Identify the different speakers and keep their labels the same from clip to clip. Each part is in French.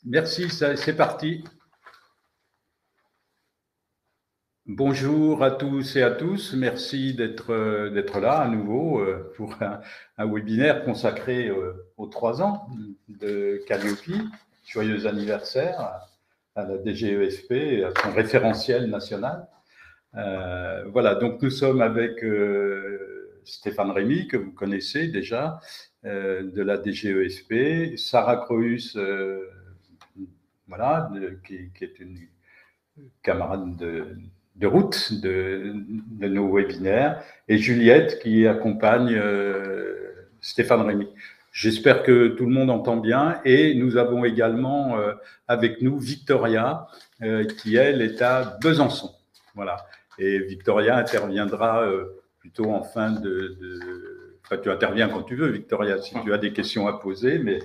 Speaker 1: Merci, c'est parti. Bonjour à tous et à tous. Merci d'être là à nouveau pour un webinaire consacré aux 3 ans de Calliope. Joyeux anniversaire à la DGESP et à son référentiel national. Voilà, donc nous sommes avec Stéphane Rémy, que vous connaissez déjà, de la DGESP, Sarah Creus, voilà, qui est une camarade de route de nos webinaires, et Juliette qui accompagne Stéphane Rémy. J'espère que tout le monde entend bien, et nous avons également avec nous Victoria, qui elle est à Besançon. Voilà. Et Victoria interviendra plutôt en fin Enfin, tu interviens quand tu veux, Victoria, si tu as des questions à poser, mais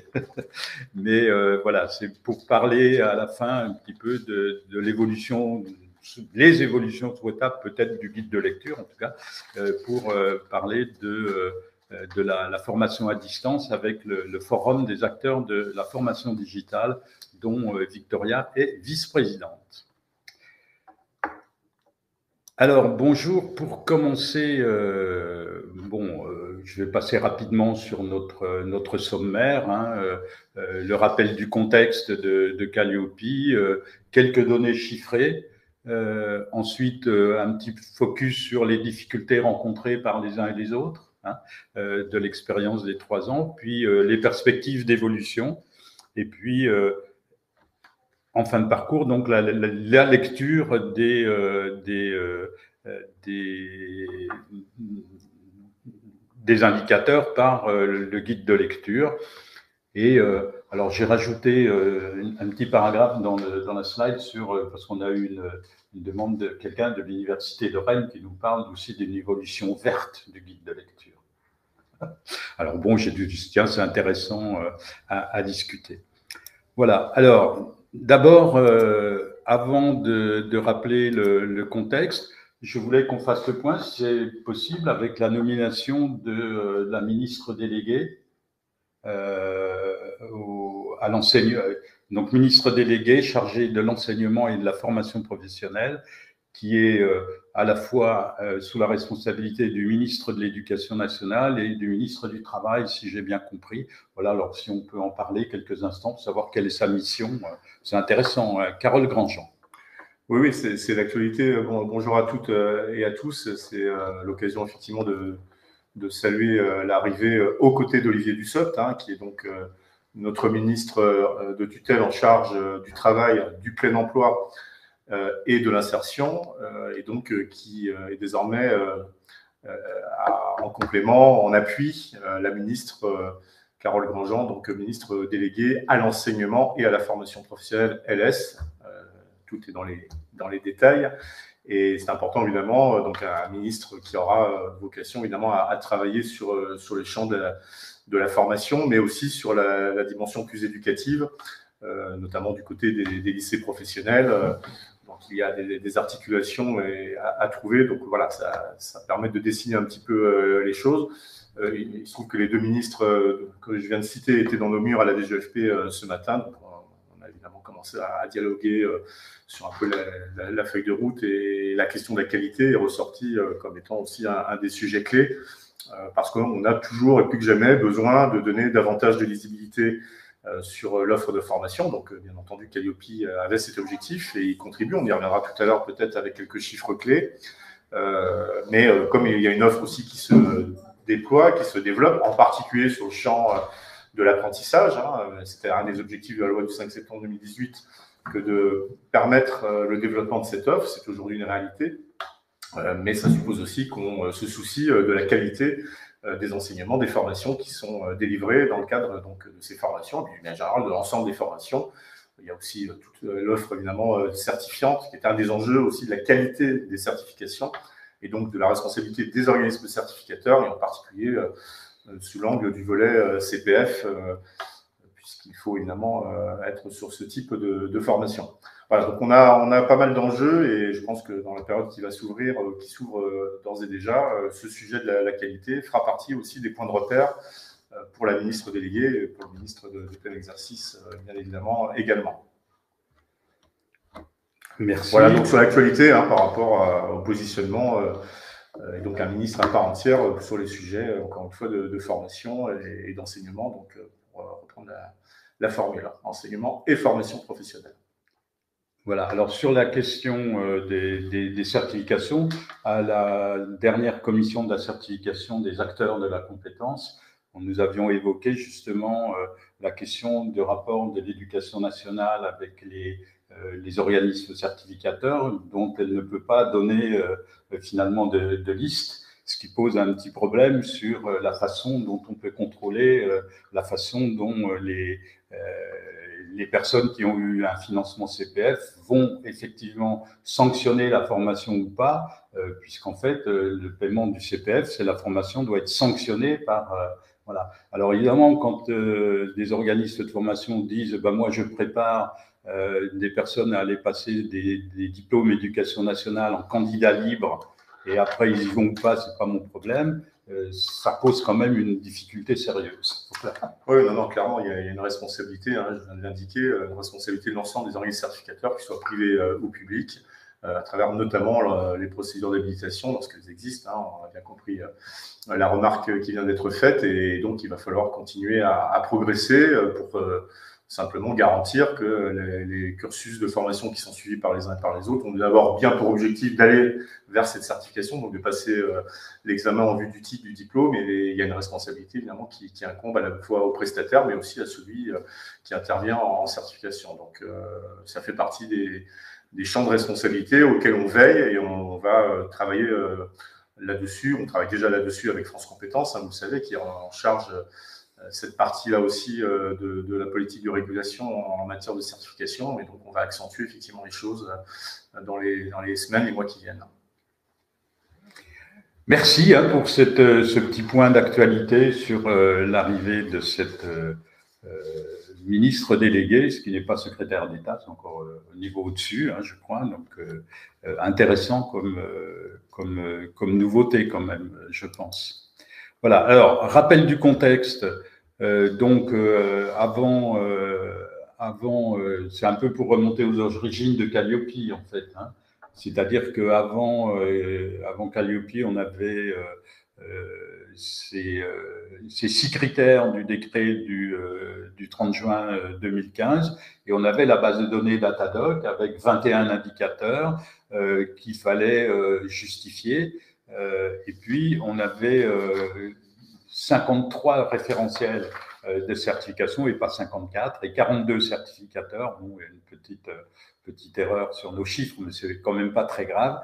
Speaker 1: voilà, c'est pour parler à la fin un petit peu de l'évolution, les évolutions souhaitables peut-être du guide de lecture, en tout cas, pour parler de la formation à distance avec le forum des acteurs de la formation digitale, dont Victoria est vice-présidente. Alors, bonjour. Pour commencer, je vais passer rapidement sur notre sommaire, le rappel du contexte de Calliope, quelques données chiffrées, ensuite un petit focus sur les difficultés rencontrées par les uns et les autres, de l'expérience des 3 ans, puis les perspectives d'évolution, et puis en fin de parcours, donc la lecture des indicateurs par le guide de lecture. Et alors j'ai rajouté un petit paragraphe dans la slide parce qu'on a eu une demande de quelqu'un de l'université de Rennes qui nous parle aussi d'une évolution verte du guide de lecture. Alors bon, j'ai dû dire, tiens, c'est intéressant à discuter. Voilà. Alors, d'abord, avant de rappeler le contexte, je voulais qu'on fasse le point, si c'est possible, avec la nomination de la ministre déléguée à l'enseignement. Donc, ministre déléguée chargée de l'enseignement et de la formation professionnelle, qui est à la fois sous la responsabilité du ministre de l'Éducation nationale et du ministre du Travail, si j'ai bien compris. Voilà, alors si on peut en parler quelques instants pour savoir quelle est sa mission, c'est intéressant. Carole Grandjean.
Speaker 2: Oui, c'est l'actualité. Bonjour à toutes et à tous. C'est l'occasion effectivement de saluer l'arrivée aux côtés d'Olivier Dussopt, qui est donc notre ministre de tutelle en charge du travail, du plein emploi et de l'insertion, et donc qui est désormais en complément, en appui, la ministre Carole Grandjean, donc ministre déléguée à l'enseignement et à la formation professionnelle LS. Tout est dans les détails. Et c'est important, évidemment, donc un ministre qui aura vocation, évidemment, à travailler sur les champs de la formation, mais aussi sur la dimension plus éducative, notamment du côté des lycées professionnels. Donc, il y a des articulations à trouver. Donc, voilà, ça permet de dessiner un petit peu les choses. Il se trouve que les 2 ministres que je viens de citer étaient dans nos murs à la DGEFP ce matin. Donc, on a évidemment commencé à dialoguer sur un peu la feuille de route, et la question de la qualité est ressortie comme étant aussi un des sujets clés, parce qu'on a toujours et plus que jamais besoin de donner davantage de lisibilité sur l'offre de formation. Donc, bien entendu, Calliope avait cet objectif et y contribue. On y reviendra tout à l'heure peut-être avec quelques chiffres clés. Mais comme il y a une offre aussi qui se déploie, qui se développe, en particulier sur le champ de l'apprentissage, c'était un des objectifs de la loi du 5 septembre 2018, que de permettre le développement de cette offre. C'est aujourd'hui une réalité, mais ça suppose aussi qu'on se soucie de la qualité des enseignements, des formations qui sont délivrées dans le cadre donc, de ces formations, et puis en général de l'ensemble des formations. Il y a aussi toute l'offre évidemment certifiante, qui est un des enjeux aussi de la qualité des certifications, et donc de la responsabilité des organismes certificateurs, et en particulier sous l'angle du volet CPF, puisqu'il faut évidemment être sur ce type de formation. Voilà, donc on a pas mal d'enjeux, et je pense que dans la période qui va s'ouvrir, qui s'ouvre d'ores et déjà, ce sujet de la qualité fera partie aussi des points de repère pour la ministre déléguée et pour le ministre de plein exercice, bien évidemment, également.
Speaker 1: Merci.
Speaker 2: Voilà donc sur l'actualité par rapport au positionnement, et donc un ministre à part entière sur les sujets, encore une fois, de formation et d'enseignement, donc pour reprendre la formule, enseignement et formation professionnelle.
Speaker 1: Voilà, alors sur la question des certifications, à la dernière commission de la certification des acteurs de la compétence, nous avions évoqué justement la question du rapport de l'éducation nationale avec les organismes certificateurs, dont elle ne peut pas donner finalement de liste, ce qui pose un petit problème sur la façon dont on peut contrôler la façon dont les personnes qui ont eu un financement CPF vont effectivement sanctionner la formation ou pas, puisqu'en fait, le paiement du CPF, c'est la formation doit être sanctionnée par... voilà. Alors évidemment, quand des organismes de formation disent moi je prépare des personnes à aller passer des diplômes éducation nationale en candidat libre et après ils y vont ou pas, c'est pas mon problème. Ça pose quand même une difficulté sérieuse.
Speaker 2: Oui, non, clairement, il y a une responsabilité, je viens de l'indiquer, une responsabilité de l'ensemble des organismes certificateurs, qu'ils soient privés ou publics, à travers notamment les procédures d'habilitation, lorsqu'elles existent. On a bien compris la remarque qui vient d'être faite, et donc il va falloir continuer à progresser pour simplement garantir que les cursus de formation qui sont suivis par les uns et par les autres ont d'abord bien pour objectif d'aller vers cette certification, donc de passer l'examen en vue du titre du diplôme, et il y a une responsabilité évidemment qui incombe à la fois au prestataire, mais aussi à celui qui intervient en certification. Donc ça fait partie des champs de responsabilité auxquels on veille, et on va travailler là-dessus. On travaille déjà là-dessus avec France Compétences, vous le savez, qui est en charge cette partie-là aussi de la politique de régulation en matière de certification, et donc on va accentuer effectivement les choses dans les semaines et mois qui viennent.
Speaker 1: Merci pour ce petit point d'actualité sur l'arrivée de cette ministre déléguée, ce qui n'est pas secrétaire d'État, c'est encore au niveau au-dessus, je crois, donc intéressant comme nouveauté quand même, je pense. Voilà, alors, rappel du contexte. Avant, c'est un peu pour remonter aux origines de Calliope, en fait. C'est-à-dire qu'avant avant Calliope, on avait ces 6 critères du décret du 30 juin 2015, et on avait la base de données Datadoc avec 21 indicateurs qu'il fallait justifier. Et puis, on avait 53 référentiels de certification et pas 54, et 42 certificateurs. Bon, il y a une petite erreur sur nos chiffres, mais c'est quand même pas très grave.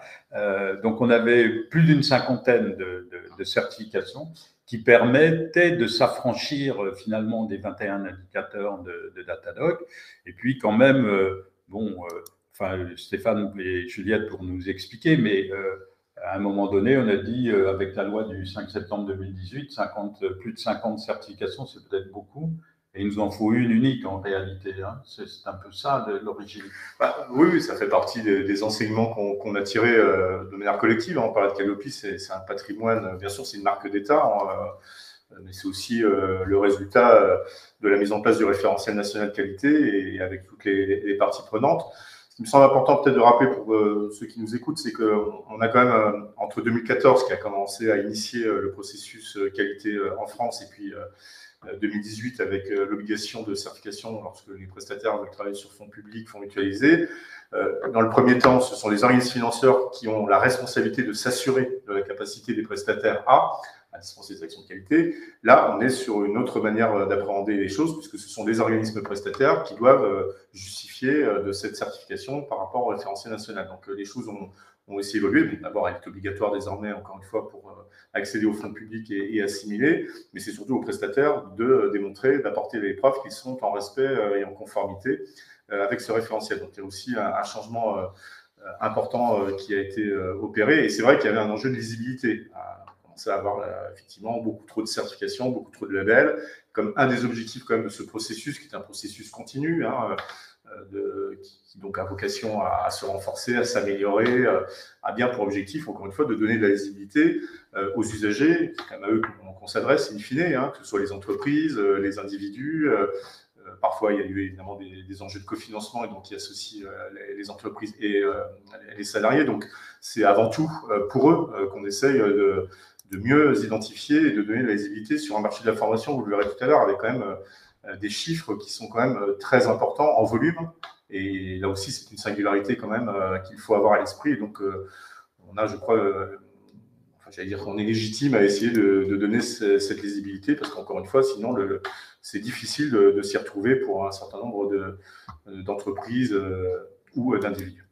Speaker 1: Donc, on avait plus d'une cinquantaine de certifications qui permettaient de s'affranchir finalement des 21 indicateurs de Datadoc. Et puis, quand même, Stéphane et Juliette pour nous expliquer, mais à un moment donné, on a dit, avec la loi du 5 septembre 2018, plus de 50 certifications, c'est peut-être beaucoup. Et il nous en faut une unique en réalité. C'est un peu ça l'origine.
Speaker 2: Oui, ça fait partie des enseignements qu'on a tirés de manière collective. On parlait de Calliope, c'est un patrimoine, bien sûr, c'est une marque d'État, mais c'est aussi le résultat de la mise en place du référentiel national de qualité, et avec toutes les parties prenantes. Ce qui me semble important peut-être de rappeler pour ceux qui nous écoutent, c'est qu'on a quand même, entre 2014, qui a commencé à initier le processus qualité en France, et puis 2018 avec l'obligation de certification lorsque les prestataires veulent travailler sur fonds publics, fonds mutualisés. Dans le premier temps, ce sont les organismes financeurs qui ont la responsabilité de s'assurer de la capacité des prestataires à dispenser des actions de qualité. Là, on est sur une autre manière d'appréhender les choses, puisque ce sont des organismes prestataires qui doivent justifier de cette certification par rapport au référentiel national. Donc les choses ont aussi évolué. D'abord, elle est obligatoire désormais, encore une fois, pour accéder aux fonds publics et assimiler, mais c'est surtout aux prestataires de démontrer, d'apporter les preuves qu'ils sont en respect et en conformité avec ce référentiel. Donc il y a aussi un changement important qui a été opéré, et c'est vrai qu'il y avait un enjeu de lisibilité. On commençait à avoir effectivement beaucoup trop de certifications, beaucoup trop de labels, comme un des objectifs quand même de ce processus, qui est un processus continu, qui donc a vocation à se renforcer, à s'améliorer, a bien pour objectif, encore une fois, de donner de la visibilité aux usagers, c'est quand même à eux qu'on s'adresse, in fine, hein, que ce soit les entreprises, les individus. Parfois, il y a eu évidemment des enjeux de cofinancement et donc qui associent les entreprises et les salariés. Donc, c'est avant tout pour eux qu'on essaye de mieux identifier et de donner de la visibilité sur un marché de la formation, vous le verrez tout à l'heure, avec quand même des chiffres qui sont quand même très importants en volume. Et là aussi, c'est une singularité quand même qu'il faut avoir à l'esprit. Et donc, on a, je crois, j'allais dire qu'on est légitime à essayer de donner cette lisibilité, parce qu'encore une fois, sinon, c'est difficile de s'y retrouver pour un certain nombre d'entreprises ou d'individus.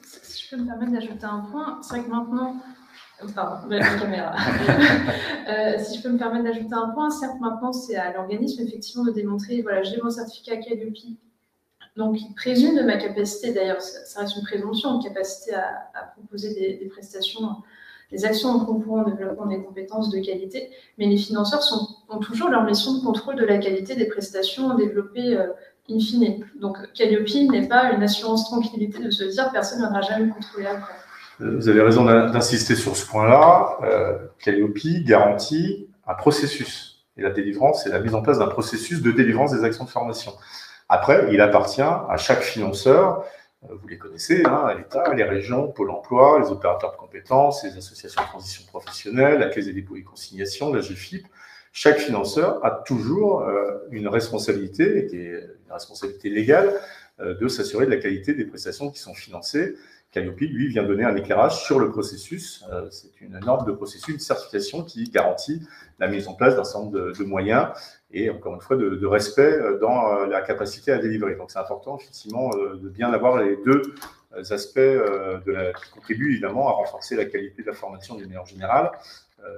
Speaker 3: Si je peux me permettre d'ajouter un point, c'est vrai que maintenant, pardon, la caméra. Si je peux me permettre d'ajouter un point, certes, maintenant, c'est à l'organisme, effectivement, de démontrer, voilà, j'ai mon certificat Calliope, donc il présume de ma capacité, d'ailleurs, ça reste une présomption, une capacité à proposer des prestations, des actions en concourant au développement des compétences de qualité, mais les financeurs ont toujours leur mission de contrôle de la qualité des prestations développées in fine. Donc Calliope n'est pas une assurance tranquillité de se dire personne ne viendra jamais me contrôler après.
Speaker 2: Vous avez raison d'insister sur ce point-là. Calliope garantit un processus. Et la délivrance, c'est la mise en place d'un processus de délivrance des actions de formation. Après, il appartient à chaque financeur, vous les connaissez, hein, l'État, les régions, Pôle emploi, les opérateurs de compétences, les associations de transition professionnelle, la Caisse des dépôts et consignations, la GFIP. Chaque financeur a toujours une responsabilité, qui est une responsabilité légale, de s'assurer de la qualité des prestations qui sont financées. Calliope, lui, vient donner un éclairage sur le processus. C'est une norme de processus, une certification qui garantit la mise en place d'un certain nombre de moyens et, encore une fois, de respect dans la capacité à délivrer. Donc, c'est important, effectivement, de bien avoir les deux aspects qui contribuent, évidemment, à renforcer la qualité de la formation d'une manière générale,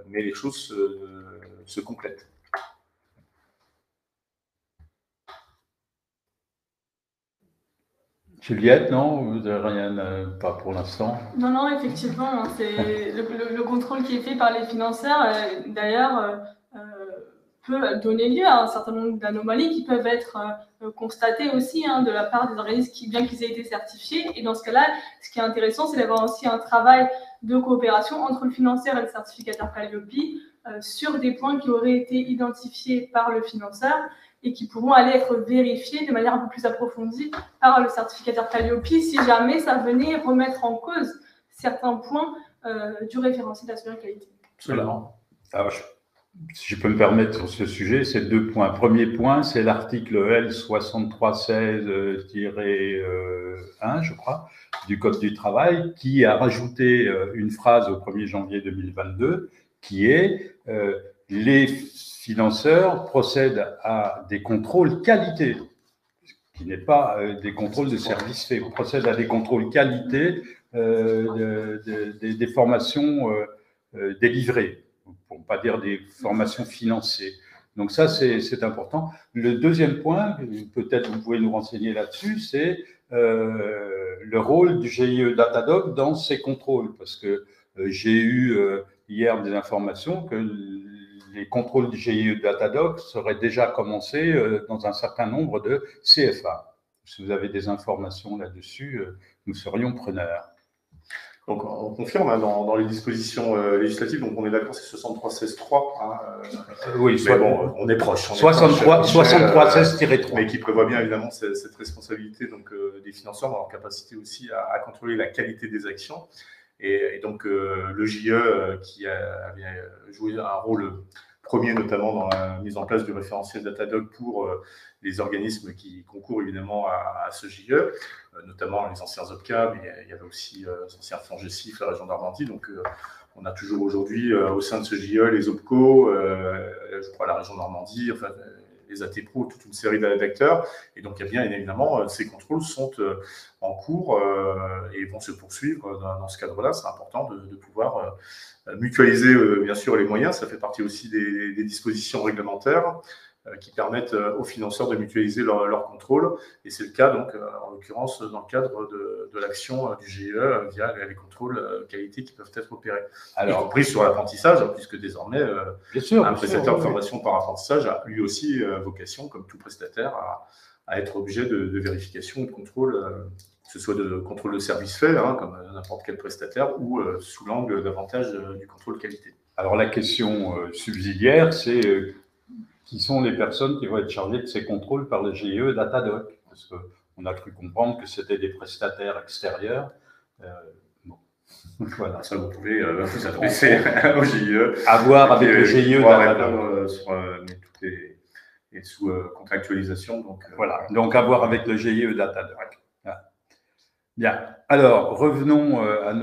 Speaker 2: mais les choses se complètent.
Speaker 1: Juliette, non? Vous n'avez rien, pas pour l'instant?
Speaker 4: Non, non, effectivement, c'est le contrôle qui est fait par les financeurs, d'ailleurs, peut donner lieu à un certain nombre d'anomalies qui peuvent être constatées aussi de la part des organismes bien qu'ils aient été certifiés. Et dans ce cas-là, ce qui est intéressant, c'est d'avoir aussi un travail de coopération entre le financeur et le certificateur Calliope sur des points qui auraient été identifiés par le financeur et qui pourront aller être vérifiés de manière un peu plus approfondie par le certificateur Calliope si jamais ça venait remettre en cause certains points du référentiel d'assurance qualité.
Speaker 1: Absolument. Alors, si je peux me permettre sur ce sujet, c'est 2 points. Premier point, c'est l'article L 6316-1, je crois, du Code du travail, qui a rajouté une phrase au 1er janvier 2022, qui est les financeurs procèdent à des contrôles qualité, qui n'est pas des contrôles de services faits, on procède à des contrôles qualité des formations délivrées, pour ne pas dire des formations financées. Donc ça, c'est important. Le deuxième point, peut-être vous pouvez nous renseigner là-dessus, c'est le rôle du GIE Datadog dans ces contrôles, parce que j'ai eu hier des informations que les contrôles du GIE Datadog seraient déjà commencés dans un certain nombre de CFA. Si vous avez des informations là-dessus, nous serions preneurs.
Speaker 2: Donc, on confirme dans les dispositions législatives, donc on est d'accord, c'est 63-16-3.
Speaker 1: Oui,
Speaker 2: mais bon, on est proche.
Speaker 1: 63-16-3.
Speaker 2: Mais qui prévoit bien évidemment cette responsabilité donc, des financeurs dans leur capacité aussi à contrôler la qualité des actions. Et donc, le GIE qui avait joué un rôle premier, notamment dans la mise en place du référentiel Datadog pour les organismes qui concourent évidemment à ce GIE, notamment les anciens OPCA, mais il y avait aussi les anciens FONGECIF, la région Normandie. Donc, on a toujours aujourd'hui au sein de ce GIE les OPCO, je crois la région Normandie, enfin les ATPRO, toute une série d'acteurs. Et donc, il y a bien évidemment, ces contrôles sont en cours et vont se poursuivre dans ce cadre-là. C'est important de pouvoir mutualiser, bien sûr, les moyens. Ça fait partie aussi des dispositions réglementaires qui permettent aux financeurs de mutualiser leur contrôle. Et c'est le cas, donc, en l'occurrence, dans le cadre de l'action du GIE via les contrôles qualité qui peuvent être opérés. Alors, y compris sur l'apprentissage, puisque désormais, un prestataire de formation par apprentissage a lui aussi vocation, comme tout prestataire, à être objet de vérification ou de contrôle, que ce soit de contrôle de service fait, hein, comme n'importe quel prestataire, ou sous l'angle davantage du contrôle qualité.
Speaker 1: Alors la question subsidiaire, c'est qui sont les personnes qui vont être chargées de ces contrôles par le GIE Datadoc, parce qu'on a cru comprendre que c'était des prestataires extérieurs. Bon. Voilà.
Speaker 2: Ça, vous pouvez vous adresser au GIE.
Speaker 1: À voir avec le GIE
Speaker 2: Datadoc. Tout est sous contractualisation. Donc,
Speaker 1: voilà, donc à voir avec le GIE Datadoc. Bien, alors revenons à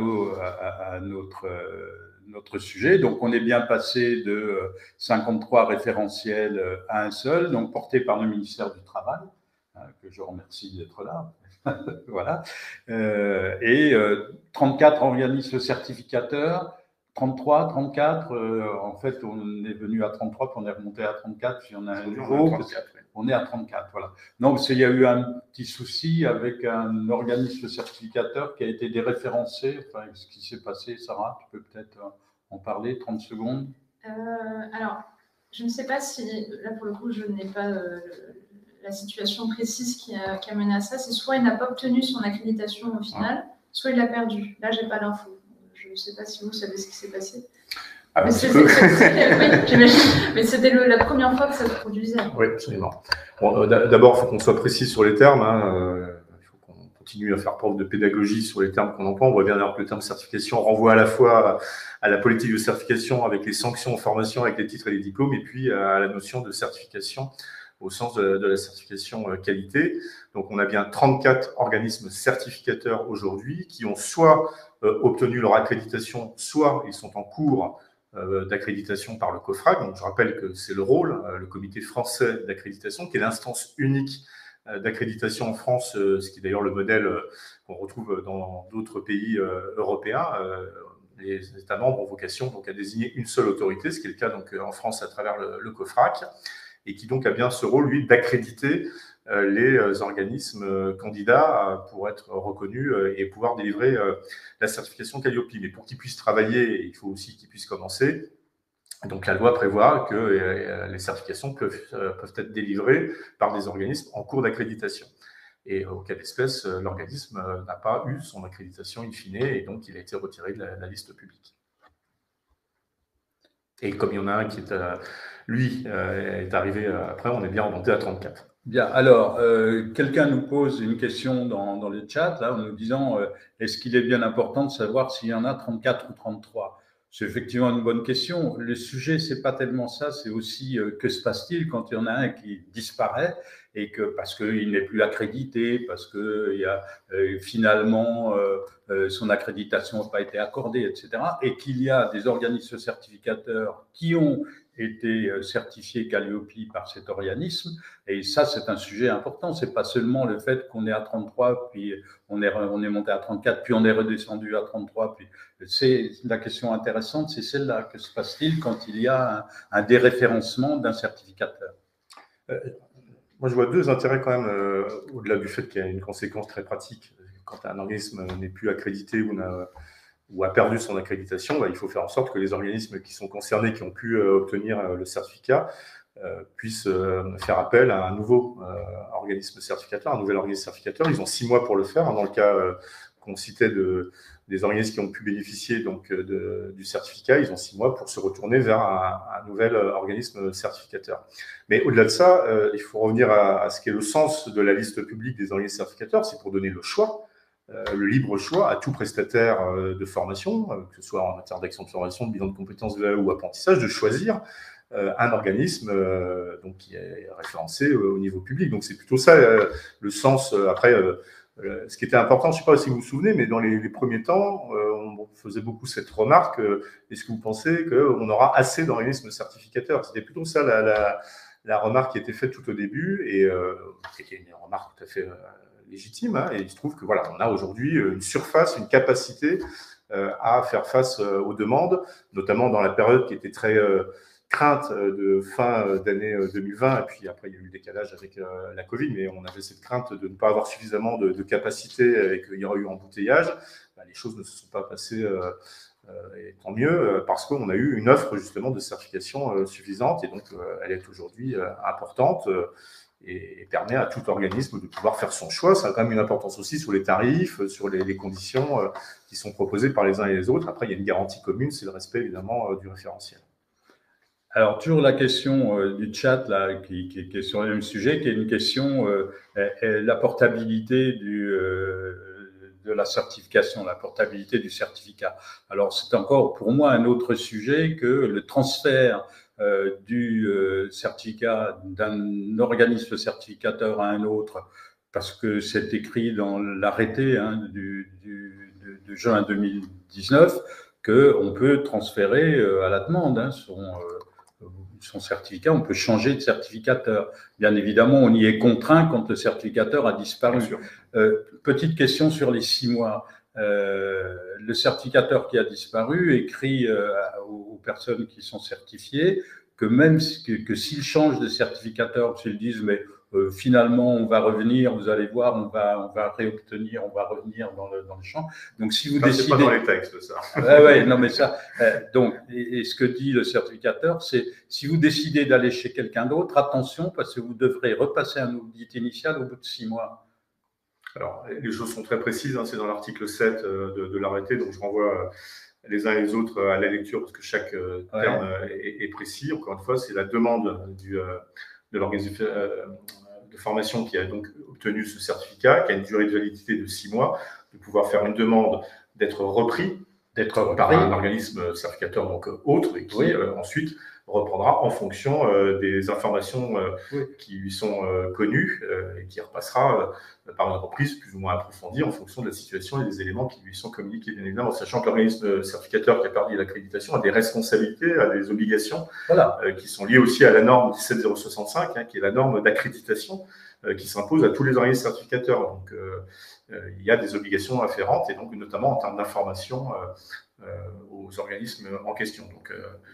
Speaker 1: notre sujet. Donc on est bien passé de 53 référentiels à un seul, donc porté par le ministère du Travail, que je remercie d'être là. Voilà. Et 34 organismes certificateurs, 33, 34, en fait on est venu à 33, puis on est remonté à 34, puis on a un nouveau. On est à 34, voilà. Non, parce qu'il y a eu un petit souci avec un organisme certificateur qui a été déréférencé. Enfin, ce qui s'est passé, Sarah, tu peux peut-être en parler, 30 secondes.
Speaker 3: Alors, je ne sais pas si, là pour le coup, je n'ai pas la situation précise qui a mené à ça. C'est soit il n'a pas obtenu son accréditation au final, soit il l'a perdu. Là, je n'ai pas l'info. Je ne sais pas si vous savez ce qui s'est passé. Mais c'était la première fois que ça se produisait.
Speaker 2: Oui, absolument. Bon, d'abord, il faut qu'on soit précis sur les termes. Il faut qu'on continue à faire preuve de pédagogie sur les termes qu'on emploie. On voit bien d'ailleurs que le terme certification renvoie à la fois à la politique de certification avec les sanctions en formation, avec les titres et les diplômes, et puis à la notion de certification au sens de la certification qualité. Donc, on a bien 34 organismes certificateurs aujourd'hui qui ont soit obtenu leur accréditation, soit ils sont en cours d'accréditation par le COFRAC. Donc, je rappelle que c'est le rôle, le comité français d'accréditation, qui est l'instance unique d'accréditation en France, ce qui est d'ailleurs le modèle qu'on retrouve dans d'autres pays européens. Les États membres ont vocation donc à désigner une seule autorité, ce qui est le cas donc en France à travers le COFRAC, et qui donc a bien ce rôle, lui, d'accréditer les organismes candidats pour être reconnus et pouvoir délivrer la certification Calliope. Mais pour qu'ils puissent travailler, il faut aussi qu'ils puissent commencer. Donc la loi prévoit que les certifications peuvent être délivrées par des organismes en cours d'accréditation. Et au cas d'espèce, l'organisme n'a pas eu son accréditation in fine, et donc il a été retiré de la liste publique. Et comme il y en a un qui est, est arrivé après, on est bien remonté à 34.
Speaker 1: Bien, alors, quelqu'un nous pose une question dans le chat, là, en nous disant est-ce qu'il est bien important de savoir s'il y en a 34 ou 33 ? C'est effectivement une bonne question. Le sujet, c'est pas tellement ça, c'est aussi que se passe-t-il quand il y en a un qui disparaît et que parce qu'il n'est plus accrédité, parce que il y a finalement son accréditation n'a pas été accordée, etc. Et qu'il y a des organismes certificateurs qui ont été certifiés Calliope par cet organisme. Et ça, c'est un sujet important. C'est pas seulement le fait qu'on est à 33, puis on est monté à 34, puis on est redescendu à 33. Puis c'est la question intéressante, c'est celle-là. Que se passe-t-il quand il y a un déréférencement d'un certificateur ?
Speaker 2: Moi, je vois deux intérêts quand même, au-delà du fait qu'il y a une conséquence très pratique. Quand un organisme n'est plus accrédité ou a perdu son accréditation, il faut faire en sorte que les organismes qui sont concernés, qui ont pu obtenir le certificat, puissent faire appel à un nouveau organisme certificateur, un nouvel organisme certificateur. Ils ont 6 mois pour le faire. Dans le cas qu'on citait des organismes qui ont pu bénéficier donc, du certificat, ils ont 6 mois pour se retourner vers un nouvel organisme certificateur. Mais au-delà de ça, il faut revenir à ce qui est le sens de la liste publique des organismes certificateurs, c'est pour donner le choix, le libre choix à tout prestataire de formation, que ce soit en matière d'action de formation, de bilan de compétences ou apprentissage, de choisir un organisme donc, qui est référencé au niveau public. Donc c'est plutôt ça le sens. Après, ce qui était important, je ne sais pas si vous vous souvenez, mais dans les premiers temps, on faisait beaucoup cette remarque. Est-ce que vous pensez qu'on aura assez d'organismes certificateurs ? C'était plutôt ça la remarque qui était faite tout au début, et qui était une remarque tout à fait légitime. Et il se trouve que voilà, on a aujourd'hui une surface, une capacité à faire face aux demandes, notamment dans la période qui était très crainte de fin d'année 2020, et puis après il y a eu le décalage avec la Covid, mais on avait cette crainte de ne pas avoir suffisamment de capacité et qu'il y aurait eu embouteillage. Les choses ne se sont pas passées, et tant mieux, parce qu'on a eu une offre justement de certification suffisante, et donc elle est aujourd'hui importante. et permet à tout organisme de pouvoir faire son choix. Ça a quand même une importance aussi sur les tarifs, sur les conditions qui sont proposées par les uns et les autres. Après, il y a une garantie commune, c'est le respect évidemment du référentiel.
Speaker 1: Alors, toujours la question du chat là, qui est sur le même sujet, qui est une question, la portabilité de la certification, la portabilité du certificat. Alors, c'est encore pour moi un autre sujet que le transfert du certificat d'un organisme certificateur à un autre, parce que c'est écrit dans l'arrêté de juin 2019 qu'on peut transférer à la demande son certificat, on peut changer de certificateur. Bien évidemment, on y est contraint quand le certificateur a disparu. Petite question sur les 6 mois. Le certificateur qui a disparu écrit aux personnes qui sont certifiées que même que s'ils changent de certificateur, s'ils disent mais finalement on va revenir, vous allez voir, on va réobtenir, on va revenir dans le champ. Donc si vous décidez,
Speaker 2: c'est pas dans les textes ça.
Speaker 1: Ouais, non mais ça. Donc et ce que dit le certificateur, c'est si vous décidez d'aller chez quelqu'un d'autre, attention parce que vous devrez repasser un audit initial au bout de 6 mois.
Speaker 2: Alors, les choses sont très précises, c'est dans l'article 7 de l'arrêté, donc je renvoie les uns et les autres à la lecture parce que chaque terme est précis. Encore une fois, c'est la demande de l'organisme de formation qui a donc obtenu ce certificat, qui a une durée de validité de 6 mois, de pouvoir faire une demande d'être repris par un organisme certificateur donc autre et qui ensuite reprendra en fonction des informations qui lui sont connues et qui repassera par une reprise plus ou moins approfondie en fonction de la situation et des éléments qui lui sont communiqués, bien évidemment, sachant que l'organisme certificateur qui a perdu l'accréditation a des responsabilités, a des obligations qui sont liées aussi à la norme 17065, qui est la norme d'accréditation qui s'impose à tous les organismes certificateurs. Donc, il y a des obligations afférentes et donc notamment en termes d'information aux organismes en question. Donc,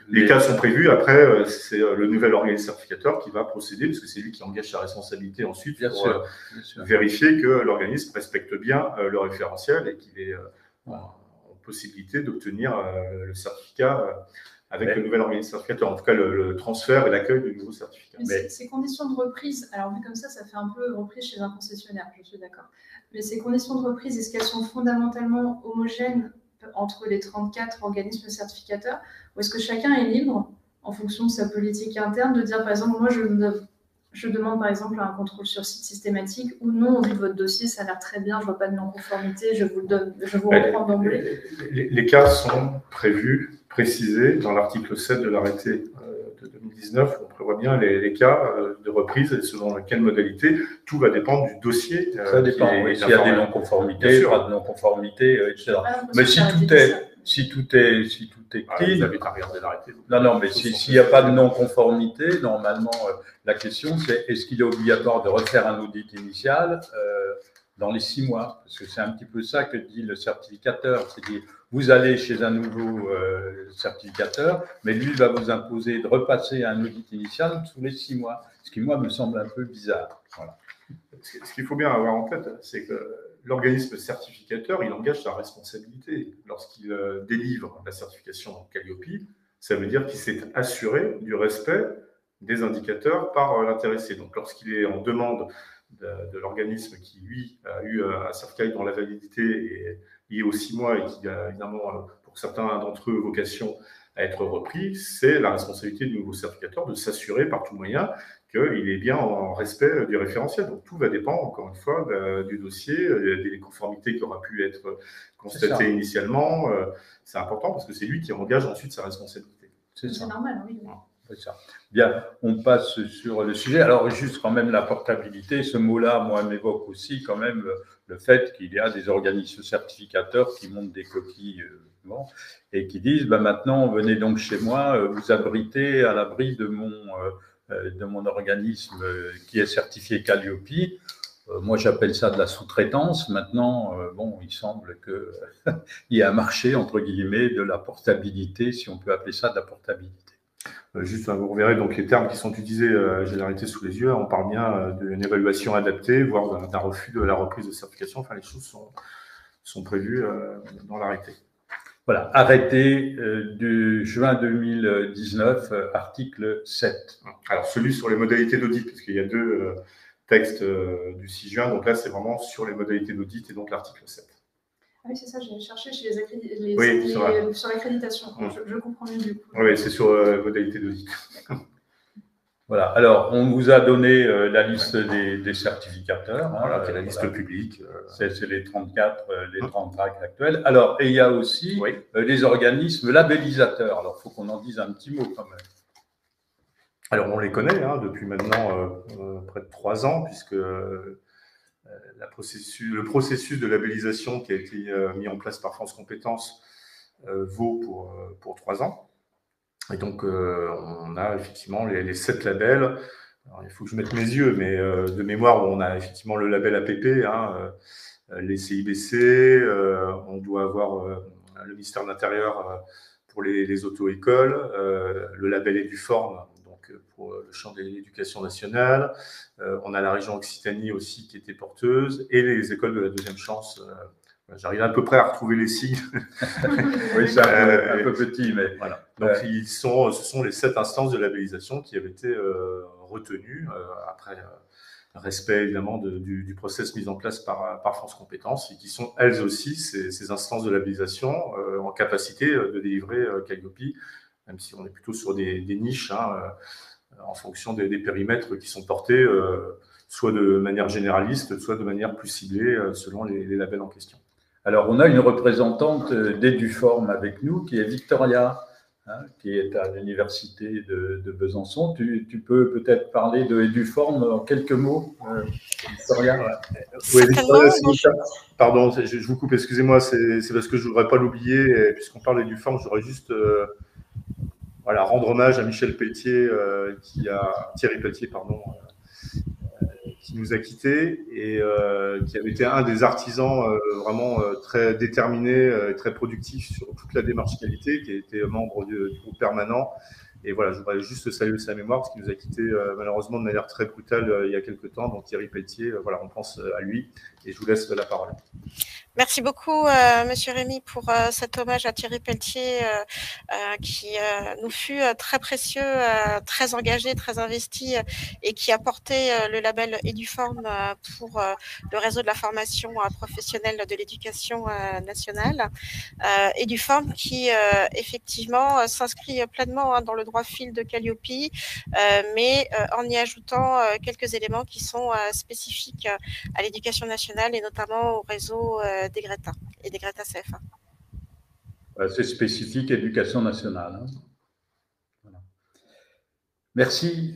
Speaker 2: les cas sont prévus. Après, c'est le nouvel organisme certificateur qui va procéder, parce que c'est lui qui engage sa responsabilité ensuite pour vérifier que l'organisme respecte bien le référentiel et qu'il est en possibilité d'obtenir le certificat avec le nouvel organisme certificateur. En tout cas, le transfert et l'accueil du nouveau certificat.
Speaker 3: Mais ces conditions de reprise, alors vu comme ça fait un peu reprise chez un concessionnaire, je suis d'accord. Mais ces conditions de reprise, est-ce qu'elles sont fondamentalement homogènes entre les 34 organismes certificateurs, ou est-ce que chacun est libre, en fonction de sa politique interne, de dire, par exemple, moi, je demande, par exemple, un contrôle sur site systématique, ou non, on dit votre dossier, ça a l'air très bien, je ne vois pas de non-conformité, je vous le donne, je vous reprends d'emblée.
Speaker 2: Les cas sont précisés dans l'article 7 de l'arrêté de 2019. On prévoit bien les cas de reprise et selon quelle modalité. Tout va dépendre du dossier.
Speaker 1: Ça dépend, s'il y a des non-conformités, pas de non-conformité, etc. Mais si tout est clean,
Speaker 2: vous avez qu'à regarder l'arrêté.
Speaker 1: Non, mais s'il n'y a pas de non-conformité, normalement, la question c'est est-ce qu'il est obligatoire de refaire un audit initial dans les 6 mois? Parce que c'est un petit peu ça que dit le certificateur, c'est-à-dire vous allez chez un nouveau certificateur, mais lui va vous imposer de repasser un audit initial tous les 6 mois, ce qui moi me semble un peu bizarre. Voilà.
Speaker 2: Ce qu'il faut bien avoir en tête, c'est que l'organisme certificateur, il engage sa responsabilité. Lorsqu'il délivre la certification Calliope, ça veut dire qu'il s'est assuré du respect des indicateurs par l'intéressé. Donc, lorsqu'il est en demande de l'organisme qui, lui, a eu un certificat dont la validité est liée aux 6 mois et qui a évidemment, pour certains d'entre eux, vocation à être repris, c'est la responsabilité du nouveau certificateur de s'assurer par tout moyen qu'il est bien en respect du référentiel. Donc, tout va dépendre, encore une fois, du dossier, des conformités qui aura pu être constatées initialement. C'est important parce que c'est lui qui engage ensuite sa responsabilité.
Speaker 3: C'est normal, oui.
Speaker 1: C'est ça. Bien, on passe sur le sujet. Alors, juste quand même la portabilité, ce mot-là, moi, m'évoque aussi quand même le fait qu'il y a des organismes certificateurs qui montent des coquilles et qui disent, maintenant, venez donc chez moi, vous abritez à l'abri de mon organisme qui est certifié Calliope. Moi, j'appelle ça de la sous-traitance. Maintenant, il semble qu'il y a un marché, entre guillemets, de la portabilité, si on peut appeler ça de la portabilité.
Speaker 2: Juste, vous reverrez donc les termes qui sont utilisés, j'ai l'arrêté sous les yeux, on parle bien d'une évaluation adaptée, voire d'un refus de la reprise de certification. Enfin, les choses sont prévues dans l'arrêté.
Speaker 1: Voilà, arrêté du juin 2019, article 7.
Speaker 2: Alors, celui sur les modalités d'audit, parce qu'il y a texte du 6 juin. Donc là, c'est vraiment sur les modalités d'audit et donc l'article 7.
Speaker 3: Ah oui, c'est ça, j'ai cherché chez sur l'accréditation. Je comprends mieux du coup.
Speaker 2: Oui, c'est sur modalité d'audit.
Speaker 1: Voilà. Alors, on vous a donné la liste des certificateurs.
Speaker 2: Voilà, qui est la liste publique.
Speaker 1: C'est les 34, les 35 actuels. Alors, et il y a aussi les organismes labellisateurs. Alors, il faut qu'on en dise un petit mot quand même.
Speaker 2: Alors, on les connaît depuis maintenant près de 3 ans, puisque le processus de labellisation qui a été mis en place par France Compétences vaut pour 3 ans. Et donc, on a effectivement les 7 labels. Alors, il faut que je mette mes yeux, mais de mémoire, on a effectivement le label APP, les CIBC, on doit avoir le ministère de l'Intérieur pour les auto-écoles, le label Eduform, donc pour le champ de l'éducation nationale. On a la région Occitanie aussi qui était porteuse, et les écoles de la deuxième chance. J'arrive à peu près à retrouver les signes.
Speaker 1: Oui, c'est un peu petit, mais
Speaker 2: voilà. Donc, ce sont les 7 instances de labellisation qui avaient été retenues après respect évidemment du process mis en place par France Compétences, et qui sont elles aussi ces instances de labellisation en capacité de délivrer Calliope, même si on est plutôt sur des niches en fonction des périmètres qui sont portés, soit de manière généraliste, soit de manière plus ciblée selon les labels en question.
Speaker 1: Alors, on a une représentante d'Eduform avec nous, qui est Victoria, qui est à l'université de Besançon. Tu peux peut-être parler de Eduform en quelques mots, Victoria.
Speaker 2: Oui, Victoria, pardon, je vous coupe, excusez-moi, c'est parce que je ne voudrais pas l'oublier, puisqu'on parle d'Eduform, je voudrais juste rendre hommage à Michel Pelletier, Thierry Pelletier, pardon, qui nous a quittés et qui avait été un des artisans vraiment très déterminés et très productifs sur toute la démarche qualité, qui a été membre du groupe permanent. Et voilà, je voudrais juste saluer sa mémoire, parce qu'il nous a quittés malheureusement de manière très brutale il y a quelques temps. Donc Thierry Pelletier, on pense à lui, et je vous laisse la parole.
Speaker 5: Merci beaucoup, Monsieur Rémy, pour cet hommage à Thierry Pelletier, qui nous fut très précieux, très engagé, très investi, et qui a porté le label Eduform pour le réseau de la formation professionnelle de l'éducation nationale. Eduform qui, effectivement, s'inscrit pleinement dans le droit fil de Calliope, mais en y ajoutant quelques éléments qui sont spécifiques à l'éducation nationale, et notamment au réseau des Greta et des Greta CFA.
Speaker 1: C'est spécifique éducation nationale. Voilà. Merci,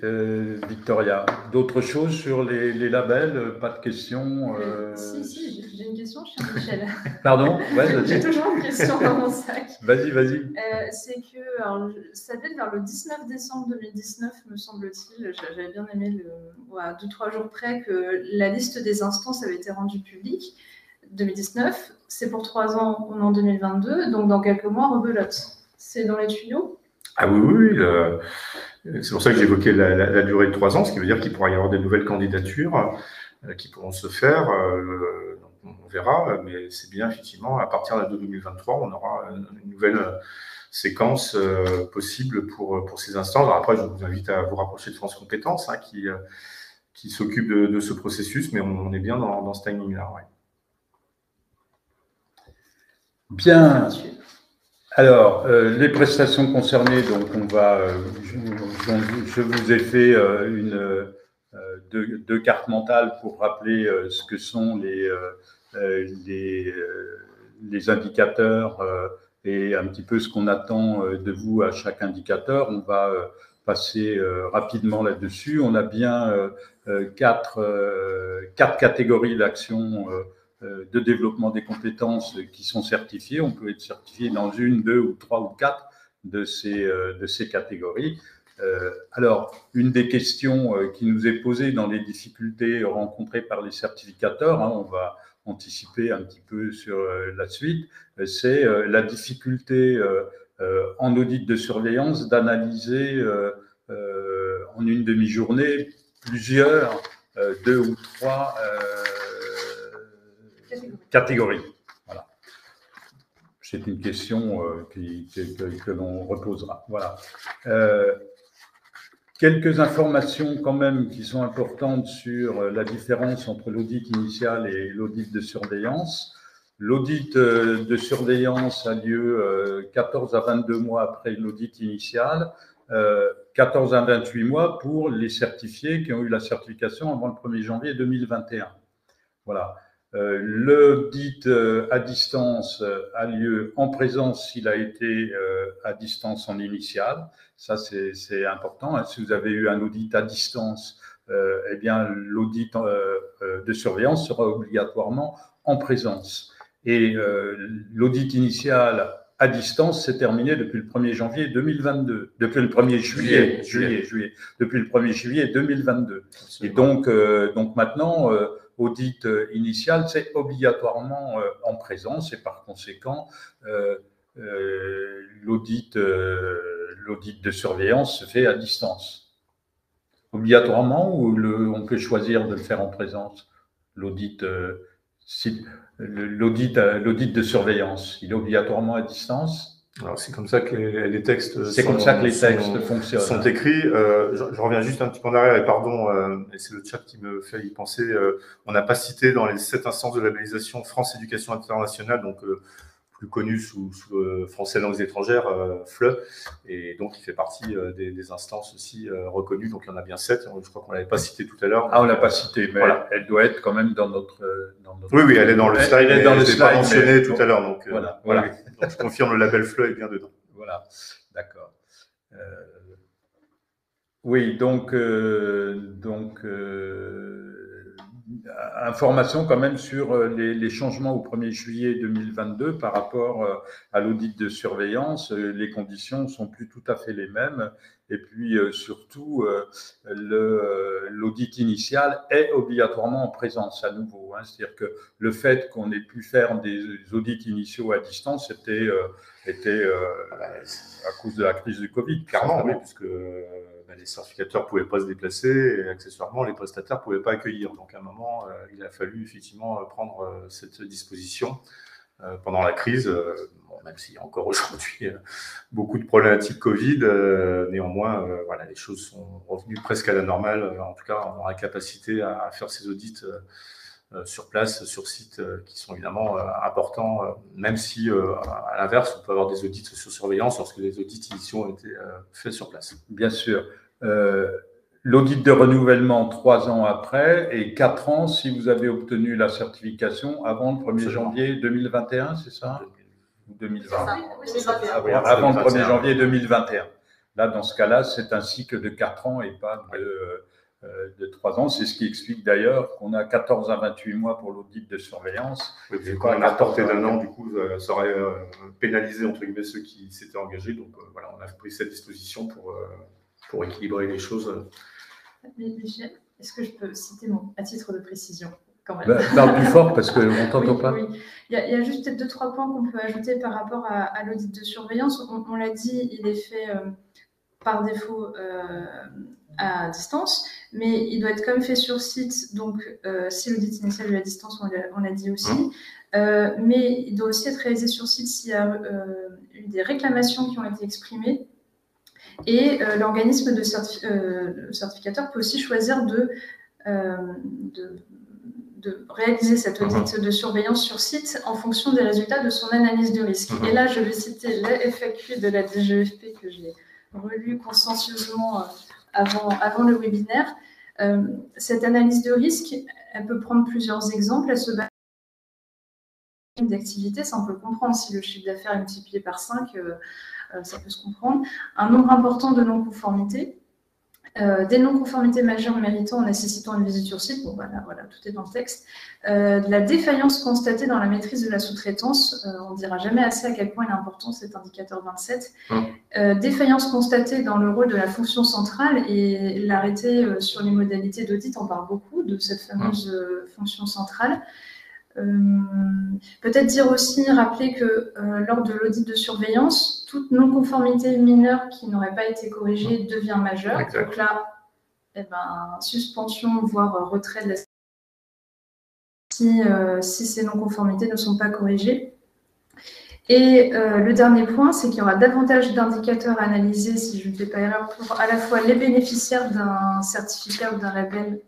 Speaker 1: Victoria. D'autres choses sur les labels? Pas de questions?
Speaker 3: Si, j'ai une question chez Michel.
Speaker 1: Pardon? Ouais,
Speaker 3: j'ai toujours une question dans mon sac.
Speaker 1: Vas-y.
Speaker 3: C'est que, alors, ça date vers le 19 décembre 2019, me semble-t-il. J'avais bien aimé, à 2-3 jours près, que la liste des instances avait été rendue publique. 2019, c'est pour 3 ans, on est en 2022, donc dans quelques mois, rebelote. C'est dans les tuyaux?
Speaker 2: Ah oui. C'est pour ça que j'évoquais la durée de 3 ans, ce qui veut dire qu'il pourra y avoir des nouvelles candidatures qui pourront se faire. On verra, mais c'est bien, effectivement, à partir de 2023, on aura une nouvelle séquence possible pour ces instances. Alors après, je vous invite à vous rapprocher de France Compétences, qui s'occupe de ce processus, mais on est bien dans ce timing-là. Ouais.
Speaker 1: Bien. Alors, les prestations concernées, donc je vous ai fait deux cartes mentales pour rappeler ce que sont les indicateurs et un petit peu ce qu'on attend de vous à chaque indicateur. On va passer rapidement là-dessus. On a bien 4 catégories d'actions de développement des compétences qui sont certifiées. On peut être certifié dans 1, 2 ou 3 ou 4 de ces catégories. Alors, une des questions qui nous est posée dans les difficultés rencontrées par les certificateurs, on va anticiper un petit peu sur la suite, c'est la difficulté en audit de surveillance d'analyser en une demi-journée plusieurs, 2 ou 3 catégories. Voilà. C'est une question que l'on reposera. Voilà. Quelques informations quand même qui sont importantes sur la différence entre l'audit initial et l'audit de surveillance. L'audit de surveillance a lieu 14 à 22 mois après l'audit initial, 14 à 28 mois pour les certifiés qui ont eu la certification avant le 1er janvier 2021. Voilà. L'audit à distance a lieu en présence s'il a été à distance en initial. Ça, c'est important. Si vous avez eu un audit à distance, eh bien, l'audit de surveillance sera obligatoirement en présence. Et l'audit initial à distance s'est terminé depuis le 1er janvier 2022, depuis le 1er juillet, depuis le 1er juillet 2022. Absolument. Et donc maintenant, audit initial, c'est obligatoirement en présence et par conséquent, l'audit de surveillance se fait à distance. Obligatoirement ou on peut choisir de le faire en présence? L'audit de surveillance, il est obligatoirement à distance?
Speaker 2: Alors, c'est comme ça que les textes
Speaker 1: fonctionnent.
Speaker 2: Sont écrits. Je reviens juste un petit peu en arrière et pardon, et c'est le chat qui me fait y penser. On n'a pas cité dans les 7 instances de labellisation France Éducation Internationale, donc plus connu sous Français langues étrangères, FLE, et donc il fait partie des instances aussi reconnues. Donc il y en a bien 7. Je crois qu'on l'avait pas cité tout à l'heure.
Speaker 1: Ah, on l'a pas cité, mais voilà. Elle doit être quand même dans notre.
Speaker 2: Oui, elle est dans le slide. Elle est dans le slide. Pas mentionné tout à l'heure, donc
Speaker 1: voilà.
Speaker 2: Donc je confirme, le label FLE est bien dedans.
Speaker 1: Voilà, d'accord. Oui, donc information quand même sur les changements au 1er juillet 2022 par rapport à l'audit de surveillance. Les conditions ne sont plus tout à fait les mêmes. Et puis surtout, l'audit initial est obligatoirement en présence à nouveau. C'est-à-dire que le fait qu'on ait pu faire des audits initiaux à distance était à cause de la crise du Covid.
Speaker 2: Clairement, oui, puisque les certificateurs ne pouvaient pas se déplacer et accessoirement, les prestataires ne pouvaient pas accueillir. Donc, à un moment, il a fallu effectivement prendre cette disposition pendant la crise, même s'il y a encore aujourd'hui beaucoup de problématiques Covid. Néanmoins, voilà, les choses sont revenues presque à la normale. En tout cas, on aura la capacité à faire ces audits sur place, sur site, qui sont évidemment importants, même si, à l'inverse, on peut avoir des audits sur surveillance lorsque les audits initiaux ont été faits sur place.
Speaker 1: Bien sûr. L'audit de renouvellement 3 ans après et 4 ans si vous avez obtenu la certification avant le 1er janvier 2021, c'est ça? Ou 2020? Avant le 1er janvier 2021. Là, dans ce cas-là, c'est un cycle de 4 ans et pas de 3 ans. C'est ce qui explique d'ailleurs qu'on a 14 à 28 mois pour l'audit de surveillance.
Speaker 2: Oui, quand on a reporté d'1 an, du coup, ça aurait pénalisé entre guillemets ceux qui s'étaient engagés. Donc voilà, on a pris cette disposition pour équilibrer les choses.
Speaker 3: Michel, est-ce que je peux citer à titre de précision quand même?
Speaker 1: Parle plus fort parce qu'on ne t'entend pas.
Speaker 3: Oui. Il y a juste peut-être 2-3 points qu'on peut ajouter par rapport à l'audit de surveillance. On l'a dit, il est fait par défaut à distance, mais il doit être quand même fait sur site. Donc, si l'audit initial est à distance, on l'a dit aussi. Mais il doit aussi être réalisé sur site s'il y a eu des réclamations qui ont été exprimées. Et l'organisme de certificateur peut aussi choisir de réaliser cet audit de surveillance sur site en fonction des résultats de son analyse de risque. Et là, je vais citer la FAQ de la DGEFP que j'ai relue consciencieusement avant le webinaire. Cette analyse de risque, elle peut prendre plusieurs exemples. Elle se base sur d'activité, ça on peut le comprendre. Si le chiffre d'affaires est multiplié par 5, ça peut se comprendre. Un nombre important de non-conformités. Des non-conformités majeures méritant en nécessitant une visite sur site, bon voilà, tout est dans le texte. De la défaillance constatée dans la maîtrise de la sous-traitance, on ne dira jamais assez à quel point il est important cet indicateur 27. Défaillance constatée dans le rôle de la fonction centrale, et l'arrêté sur les modalités d'audit en parle beaucoup de cette fameuse fonction centrale. Peut-être dire aussi, rappeler que lors de l'audit de surveillance, toute non-conformité mineure qui n'aurait pas été corrigée devient majeure. Exact. Donc là, suspension, voire retrait de la si ces non-conformités ne sont pas corrigées. Et le dernier point, c'est qu'il y aura davantage d'indicateurs analysés, si je ne fais pas erreur, pour à la fois les bénéficiaires d'un certificat ou d'un label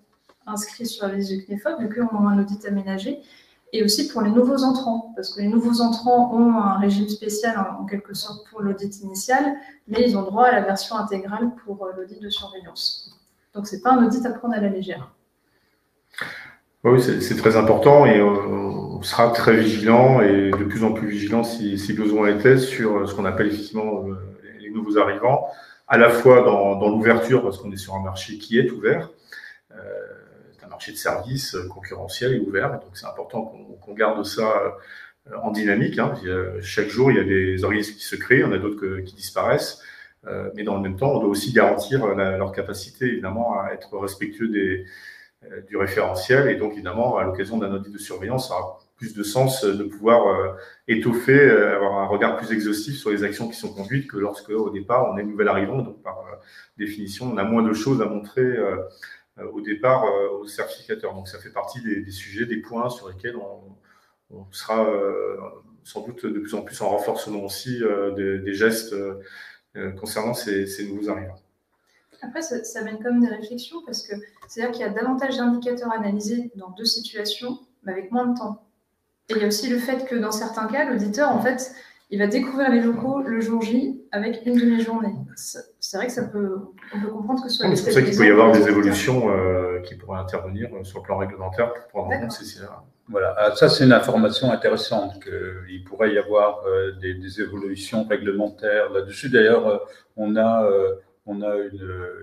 Speaker 3: inscrit sur la liste du CNEFOP, vu qu'on aura un audit aménagé, et aussi pour les nouveaux entrants, parce que les nouveaux entrants ont un régime spécial en quelque sorte pour l'audit initial, mais ils ont droit à la version intégrale pour l'audit de surveillance. Donc, ce n'est pas un audit à prendre à la légère.
Speaker 2: Oui, c'est très important et on sera très vigilant et de plus en plus vigilant si besoin était sur ce qu'on appelle effectivement les nouveaux arrivants, à la fois dans l'ouverture, parce qu'on est sur un marché qui est ouvert, c'est un marché de services concurrentiel et ouvert, donc c'est important qu'on garde ça en dynamique. Hein. Chaque jour, il y a des organismes qui se créent, il y en a d'autres qui disparaissent, mais dans le même temps, on doit aussi garantir leur capacité évidemment à être respectueux du référentiel, et donc évidemment à l'occasion d'un audit de surveillance, ça aura plus de sens de pouvoir étoffer, avoir un regard plus exhaustif sur les actions qui sont conduites que lorsque au départ on est nouvel arrivant, donc par définition on a moins de choses à montrer au départ aux certificateurs. Donc ça fait partie des sujets, des points sur lesquels on sera sans doute de plus en plus en renforcement aussi des gestes concernant ces nouveaux arrivants.
Speaker 3: Après, ça mène quand même des réflexions, parce que c'est-à-dire qu'il y a davantage d'indicateurs analysés dans deux situations, mais avec moins de temps. Et il y a aussi le fait que dans certains cas, l'auditeur, en fait, il va découvrir les locaux le jour J avec une demi-journée. C'est vrai que on peut comprendre que ce soit...
Speaker 2: C'est pour ça qu'il peut y avoir des évolutions qui pourraient intervenir sur le plan réglementaire pour prendre en compte ces...
Speaker 1: Voilà, ça c'est une information intéressante, qu'il pourrait y avoir des évolutions réglementaires là-dessus. D'ailleurs, on a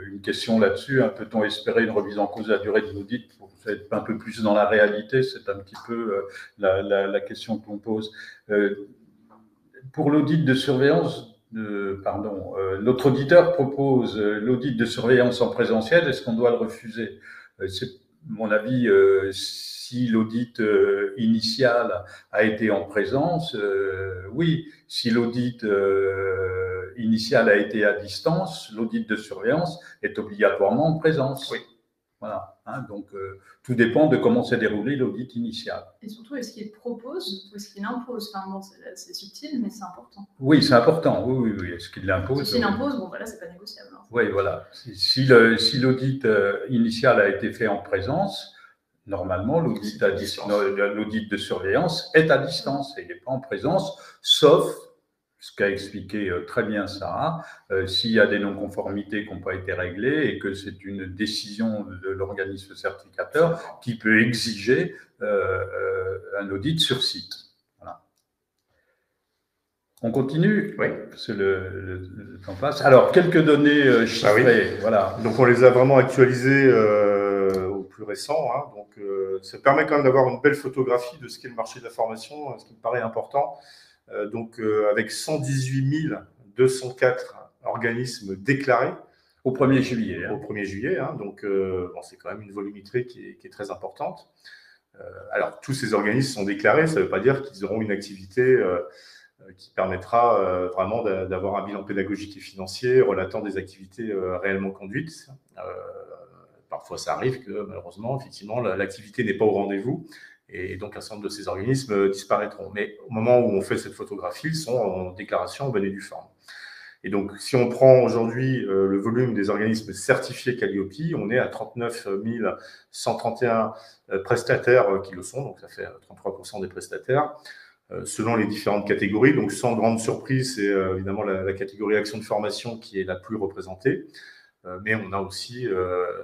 Speaker 1: une question là-dessus. Peut-on espérer une remise en cause de la durée de l'audit pour être un peu plus dans la réalité? C'est un petit peu la question qu'on pose. Pour l'audit de surveillance, notre auditeur propose l'audit de surveillance en présentiel. Est-ce qu'on doit le refuser? C'est mon avis. Si l'audit initial a été en présence, oui. Si l'audit initial a été à distance, l'audit de surveillance est obligatoirement en présence.
Speaker 2: Oui.
Speaker 1: Voilà. Donc, tout dépend de comment s'est déroulé l'audit initial.
Speaker 3: Et surtout, est-ce qu'il propose ou est-ce qu'il impose? Enfin, bon, c'est subtil, mais c'est important.
Speaker 1: Oui, c'est important. Oui. Est-ce qu'il l'impose?
Speaker 3: S'il impose, bon, voilà, c'est pas négociable. Hein.
Speaker 1: Oui, voilà. Si l'audit initial a été fait en présence, normalement, l'audit de surveillance est à distance et il n'est pas en présence, sauf, ce qu'a expliqué très bien Sarah, s'il y a des non-conformités qui n'ont pas été réglées et que c'est une décision de l'organisme certificateur qui peut exiger un audit sur site. Voilà. On continue?
Speaker 2: Oui.
Speaker 1: Parce que le temps passe. Alors, quelques données chiffrées.
Speaker 2: Oui.
Speaker 1: Voilà.
Speaker 2: Donc, on les a vraiment actualisées au plus récent. Hein. Donc, ça permet quand même d'avoir une belle photographie de ce qu'est le marché de la formation, ce qui me paraît important. Avec 118 204 organismes déclarés.
Speaker 1: Au 1er juillet.
Speaker 2: Au 1er juillet. Hein. Donc, c'est quand même une volumétrie qui est très importante. Alors, tous ces organismes sont déclarés. Ça ne veut pas dire qu'ils auront une activité qui permettra vraiment d'avoir un bilan pédagogique et financier relatant des activités réellement conduites. Parfois, ça arrive que, malheureusement, effectivement, l'activité n'est pas au rendez-vous. Et donc, un certain nombre de ces organismes disparaîtront. Mais au moment où on fait cette photographie, ils sont en déclaration en bonne et due forme. Et donc, si on prend aujourd'hui le volume des organismes certifiés Calliope, on est à 39 131 prestataires qui le sont, donc ça fait 33% des prestataires, selon les différentes catégories. Donc, sans grande surprise, c'est évidemment la catégorie action de formation qui est la plus représentée. Mais on a aussi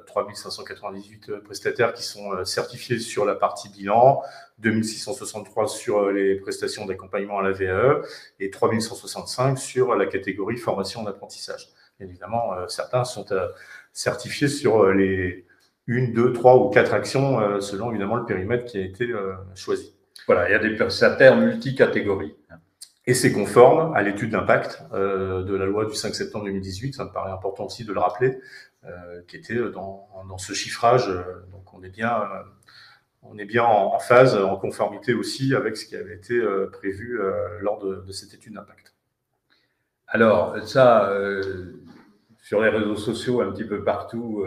Speaker 2: 3598 prestataires qui sont certifiés sur la partie bilan, 2663 sur les prestations d'accompagnement à la VAE et 3165 sur la catégorie formation d'apprentissage. Évidemment, certains sont certifiés sur les 1, 2, 3 ou 4 actions selon évidemment le périmètre qui a été choisi.
Speaker 1: Voilà, il y a des prestataires multicatégories.
Speaker 2: Et c'est conforme à l'étude d'impact de la loi du 5 septembre 2018, ça me paraît important aussi de le rappeler, qui était dans ce chiffrage. Donc on est bien en phase, en conformité aussi avec ce qui avait été prévu lors de cette étude d'impact.
Speaker 1: Alors ça, sur les réseaux sociaux, un petit peu partout,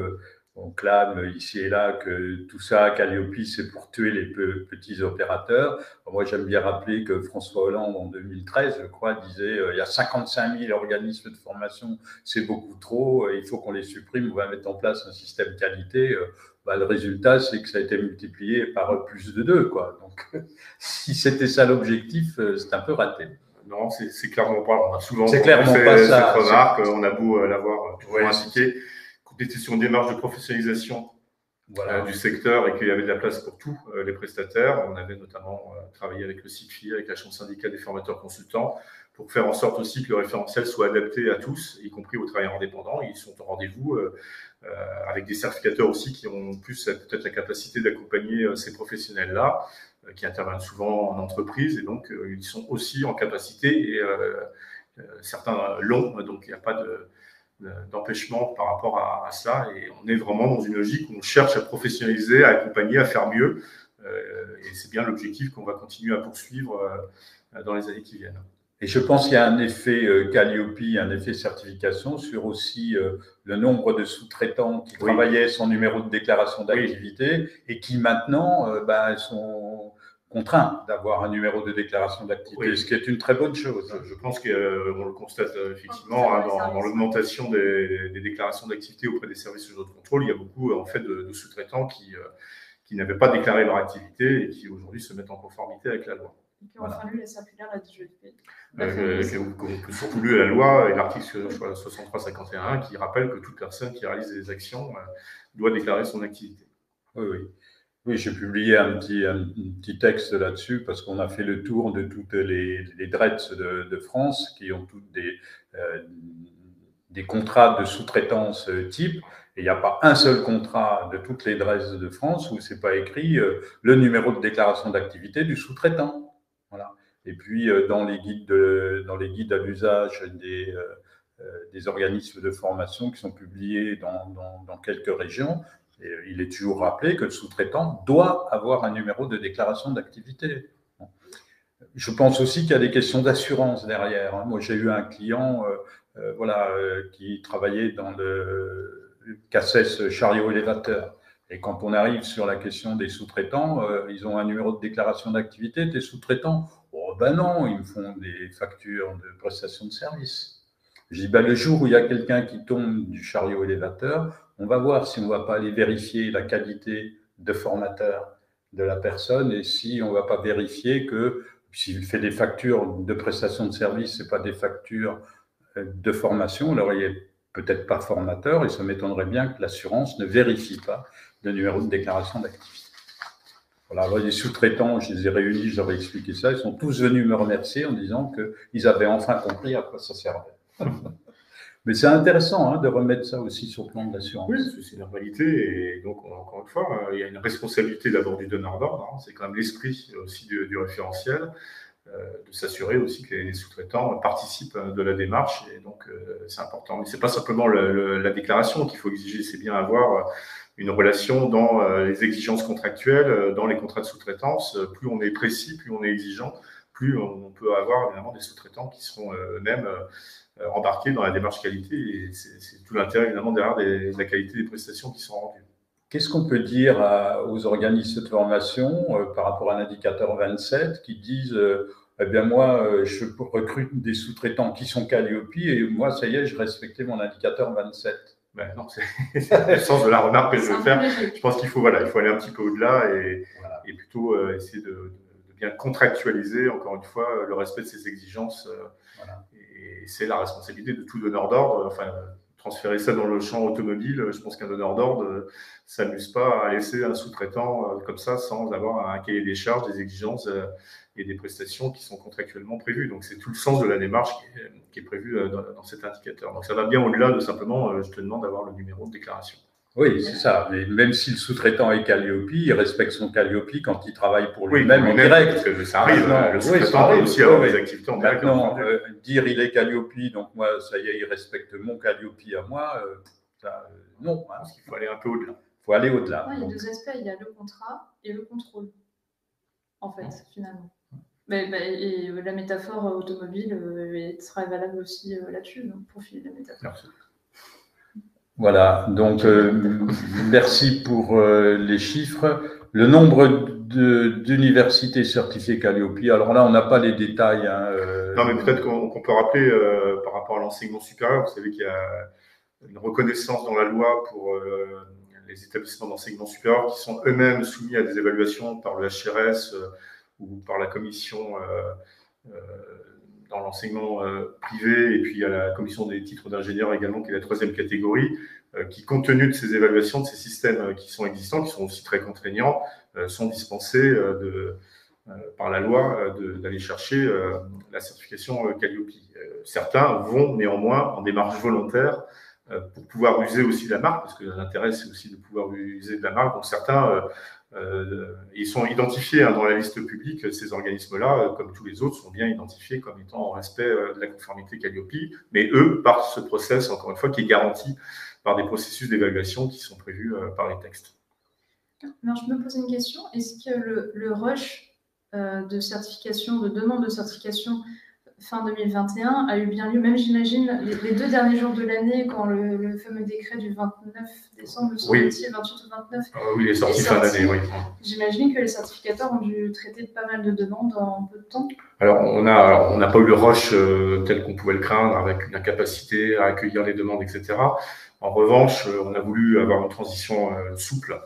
Speaker 1: on clame ici et là que tout ça, Calliope, c'est pour tuer les petits opérateurs. Moi, j'aime bien rappeler que François Hollande, en 2013, je crois, disait il y a 55 000 organismes de formation, c'est beaucoup trop, il faut qu'on les supprime, on va mettre en place un système qualité. Le résultat, c'est que ça a été multiplié par plus de 2, quoi. Donc, si c'était ça l'objectif, c'est un peu raté.
Speaker 2: Non, c'est clairement pas. On a souvent
Speaker 1: cette remarque,
Speaker 2: on a beau l'avoir indiqué. Qu'on était sur une démarche de professionnalisation du secteur et qu'il y avait de la place pour tous les prestataires. On avait notamment travaillé avec le CICFI, avec la Chambre syndicale des formateurs consultants, pour faire en sorte aussi que le référentiel soit adapté à tous, y compris aux travailleurs indépendants. Ils sont au rendez-vous avec des certificateurs aussi qui ont plus peut-être la capacité d'accompagner ces professionnels-là, qui interviennent souvent en entreprise, et donc ils sont aussi en capacité, et certains l'ont, donc il n'y a pas d'empêchement par rapport à ça, et on est vraiment dans une logique où on cherche à professionnaliser, à accompagner, à faire mieux, et c'est bien l'objectif qu'on va continuer à poursuivre dans les années qui viennent.
Speaker 1: Et je pense qu'il y a un effet Calliope, un effet certification sur aussi le nombre de sous-traitants qui travaillaient son numéro de déclaration d'activité et qui maintenant sont contraints d'avoir un numéro de déclaration d'activité, ce qui est une très bonne chose.
Speaker 2: Je pense qu'on le constate effectivement dans l'augmentation des déclarations d'activité auprès des services de contrôle. Il y a beaucoup en fait de sous-traitants qui n'avaient pas déclaré leur activité et qui aujourd'hui se mettent en conformité avec la loi.
Speaker 3: Et qui ont enfin lu la circulaire de la DGFP.
Speaker 2: On peut surtout lire la loi et l'article 6351 qui rappelle que toute personne qui réalise des actions doit déclarer son activité.
Speaker 1: Oui, j'ai publié un petit texte là-dessus parce qu'on a fait le tour de toutes les DRETS de France qui ont toutes des contrats de sous-traitance type. Et il n'y a pas un seul contrat de toutes les DRES de France où c'est pas écrit le numéro de déclaration d'activité du sous-traitant. Voilà. Et puis dans les guides à l'usage des organismes de formation qui sont publiés dans quelques régions, et il est toujours rappelé que le sous-traitant doit avoir un numéro de déclaration d'activité. Je pense aussi qu'il y a des questions d'assurance derrière. Moi, j'ai eu un client qui travaillait dans le CACES chariot élévateur. Et quand on arrive sur la question des sous-traitants, ils ont un numéro de déclaration d'activité, des sous-traitants. Oh ben non, ils me font des factures de prestation de service. Je dis, le jour où il y a quelqu'un qui tombe du chariot élévateur, on va voir si on ne va pas aller vérifier la qualité de formateur de la personne et si on ne va pas vérifier que s'il fait des factures de prestation de service, ce n'est pas des factures de formation, alors il n'est peut-être pas formateur et ça m'étonnerait bien que l'assurance ne vérifie pas le numéro de déclaration d'activité. Voilà, alors les sous-traitants, je les ai réunis, je leur ai expliqué ça, ils sont tous venus me remercier en disant qu'ils avaient enfin compris à quoi ça servait. Mais c'est intéressant de remettre ça aussi sur le plan de l'assurance.
Speaker 2: Oui, c'est une réalité. Et donc, encore une fois, il y a une responsabilité d'abord du donneur d'ordre. C'est quand même l'esprit aussi du référentiel, de s'assurer aussi que les sous-traitants participent de la démarche. Et donc, c'est important. Mais ce n'est pas simplement la déclaration qu'il faut exiger, c'est bien avoir une relation dans les exigences contractuelles, dans les contrats de sous-traitance. Plus on est précis, plus on est exigeant, plus on peut avoir évidemment des sous-traitants qui seront eux-mêmes embarqués dans la démarche qualité, et c'est tout l'intérêt évidemment derrière la qualité des prestations qui sont rendues.
Speaker 1: Qu'est-ce qu'on peut dire aux organismes de formation par rapport à l'indicateur 27 qui disent eh bien moi je recrute des sous-traitants qui sont Calliope et moi ça y est je respectais mon indicateur 27.
Speaker 2: Non, c'est le sens de la remarque que je veux faire. Je pense qu'il faut aller un petit peu au-delà et plutôt essayer de bien contractualiser encore une fois le respect de ces exigences. Et c'est la responsabilité de tout donneur d'ordre. Transférer ça dans le champ automobile, je pense qu'un donneur d'ordre ne s'amuse pas à laisser un sous-traitant comme ça sans avoir un cahier des charges, des exigences et des prestations qui sont contractuellement prévues. Donc c'est tout le sens de la démarche qui est prévue dans cet indicateur. Donc ça va bien au-delà de simplement je te demande d'avoir le numéro de déclaration.
Speaker 1: Oui, c'est ça. Mais même si le sous-traitant est Calliope, il respecte son Calliope quand il travaille pour lui-même en direct.
Speaker 2: Parce que ça arrive. Le sous-traitant peut aussi avoir des activités en direct.
Speaker 1: Maintenant, dire il est Calliope, donc moi, ça y est, il respecte mon Calliope à moi, non.
Speaker 2: Parce qu'il faut aller un peu au-delà.
Speaker 1: Il faut aller au-delà.
Speaker 3: Il y a deux aspects. Il y a le contrat et le contrôle, en fait, finalement. Et la métaphore automobile sera valable aussi là-dessus, donc pour filer la métaphore.
Speaker 2: Merci.
Speaker 1: Voilà, donc merci pour les chiffres. Le nombre d'universités certifiées Calliope, alors là, on n'a pas les détails. Hein,
Speaker 2: Non, mais peut-être qu'on peut rappeler par rapport à l'enseignement supérieur, vous savez qu'il y a une reconnaissance dans la loi pour les établissements d'enseignement supérieur qui sont eux-mêmes soumis à des évaluations par le HRS ou par la commission dans l'enseignement privé, et puis à la commission des titres d'ingénieur également, qui est la troisième catégorie, qui, compte tenu de ces évaluations, de ces systèmes qui sont existants, qui sont aussi très contraignants, sont dispensés par la loi d'aller chercher la certification Calliope. Certains vont néanmoins en démarche volontaire pour pouvoir user aussi de la marque, parce que l'intérêt, c'est aussi de pouvoir user de la marque. Donc certains, ils sont identifiés dans la liste publique, ces organismes-là, comme tous les autres, sont bien identifiés comme étant en respect de la conformité Calliope, mais eux, par ce process, encore une fois, qui est garanti par des processus d'évaluation qui sont prévus par les textes.
Speaker 3: Alors, je me pose une question. Est-ce que le rush de certification, de demande de certification fin 2021 a eu bien lieu, même j'imagine, les 2 derniers jours de l'année, quand le fameux décret du 29 décembre,
Speaker 2: oui.
Speaker 3: 28 ou 29,
Speaker 2: oui, il est sorti fin d'année, oui.
Speaker 3: J'imagine que les certificateurs ont dû traiter de pas mal de demandes en peu de temps.
Speaker 2: Alors, on n'a pas eu le rush tel qu'on pouvait le craindre, avec une incapacité à accueillir les demandes, etc. En revanche, on a voulu avoir une transition souple.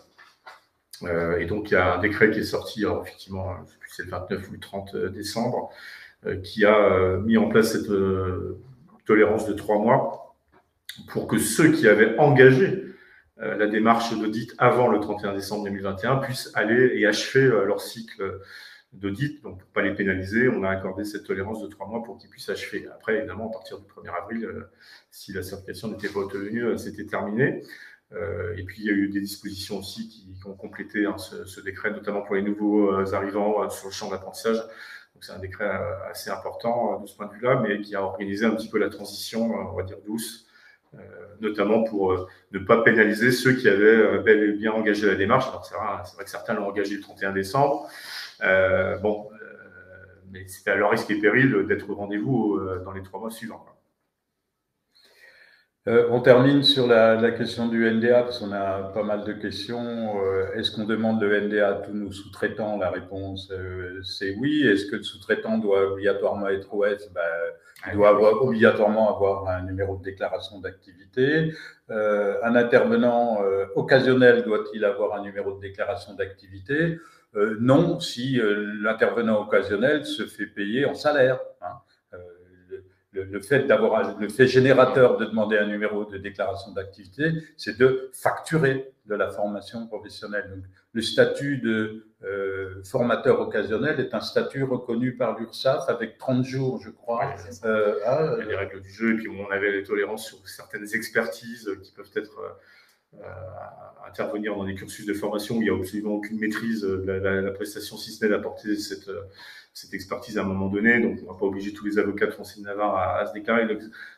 Speaker 2: Et donc, il y a un décret qui est sorti, alors, effectivement, je ne sais plus si c'est le 29 ou le 30 décembre, qui a mis en place cette tolérance de 3 mois pour que ceux qui avaient engagé la démarche d'audit avant le 31 décembre 2021 puissent aller et achever leur cycle d'audit. Donc, pour ne pas les pénaliser, on a accordé cette tolérance de 3 mois pour qu'ils puissent achever. Après, évidemment, à partir du 1er avril, si la certification n'était pas obtenue, c'était terminé. Et puis, il y a eu des dispositions aussi qui ont complété ce décret, notamment pour les nouveaux arrivants sur le champ d'apprentissage. Donc, c'est un décret assez important de ce point de vue-là, mais qui a organisé un petit peu la transition, on va dire douce, notamment pour ne pas pénaliser ceux qui avaient bel et bien engagé la démarche. Alors, c'est vrai que certains l'ont engagé le 31 décembre. Mais c'était à leur risque et péril d'être au rendez-vous dans les 3 mois suivants.
Speaker 1: On termine sur la question du NDA, parce qu'on a pas mal de questions. Est-ce qu'on demande le NDA à tous nos sous-traitants? La réponse, c'est oui. Est-ce que le sous-traitant doit obligatoirement être OS? Il doit obligatoirement avoir un numéro de déclaration d'activité. Un intervenant occasionnel doit-il avoir un numéro de déclaration d'activité? Non, si l'intervenant occasionnel se fait payer en salaire. Le fait générateur de demander un numéro de déclaration d'activité, c'est de facturer de la formation professionnelle. Donc, le statut de formateur occasionnel est un statut reconnu par l'URSSAF avec 30 jours, je crois.
Speaker 2: Ouais, il y a les règles du jeu, et puis on avait les tolérances sur certaines expertises qui peuvent être intervenir dans des cursus de formation où il n'y a absolument aucune maîtrise de la prestation, si ce n'est d'apporter cette expertise à un moment donné. Donc, on ne va pas obliger tous les avocats de Francine Navarre à se déclarer.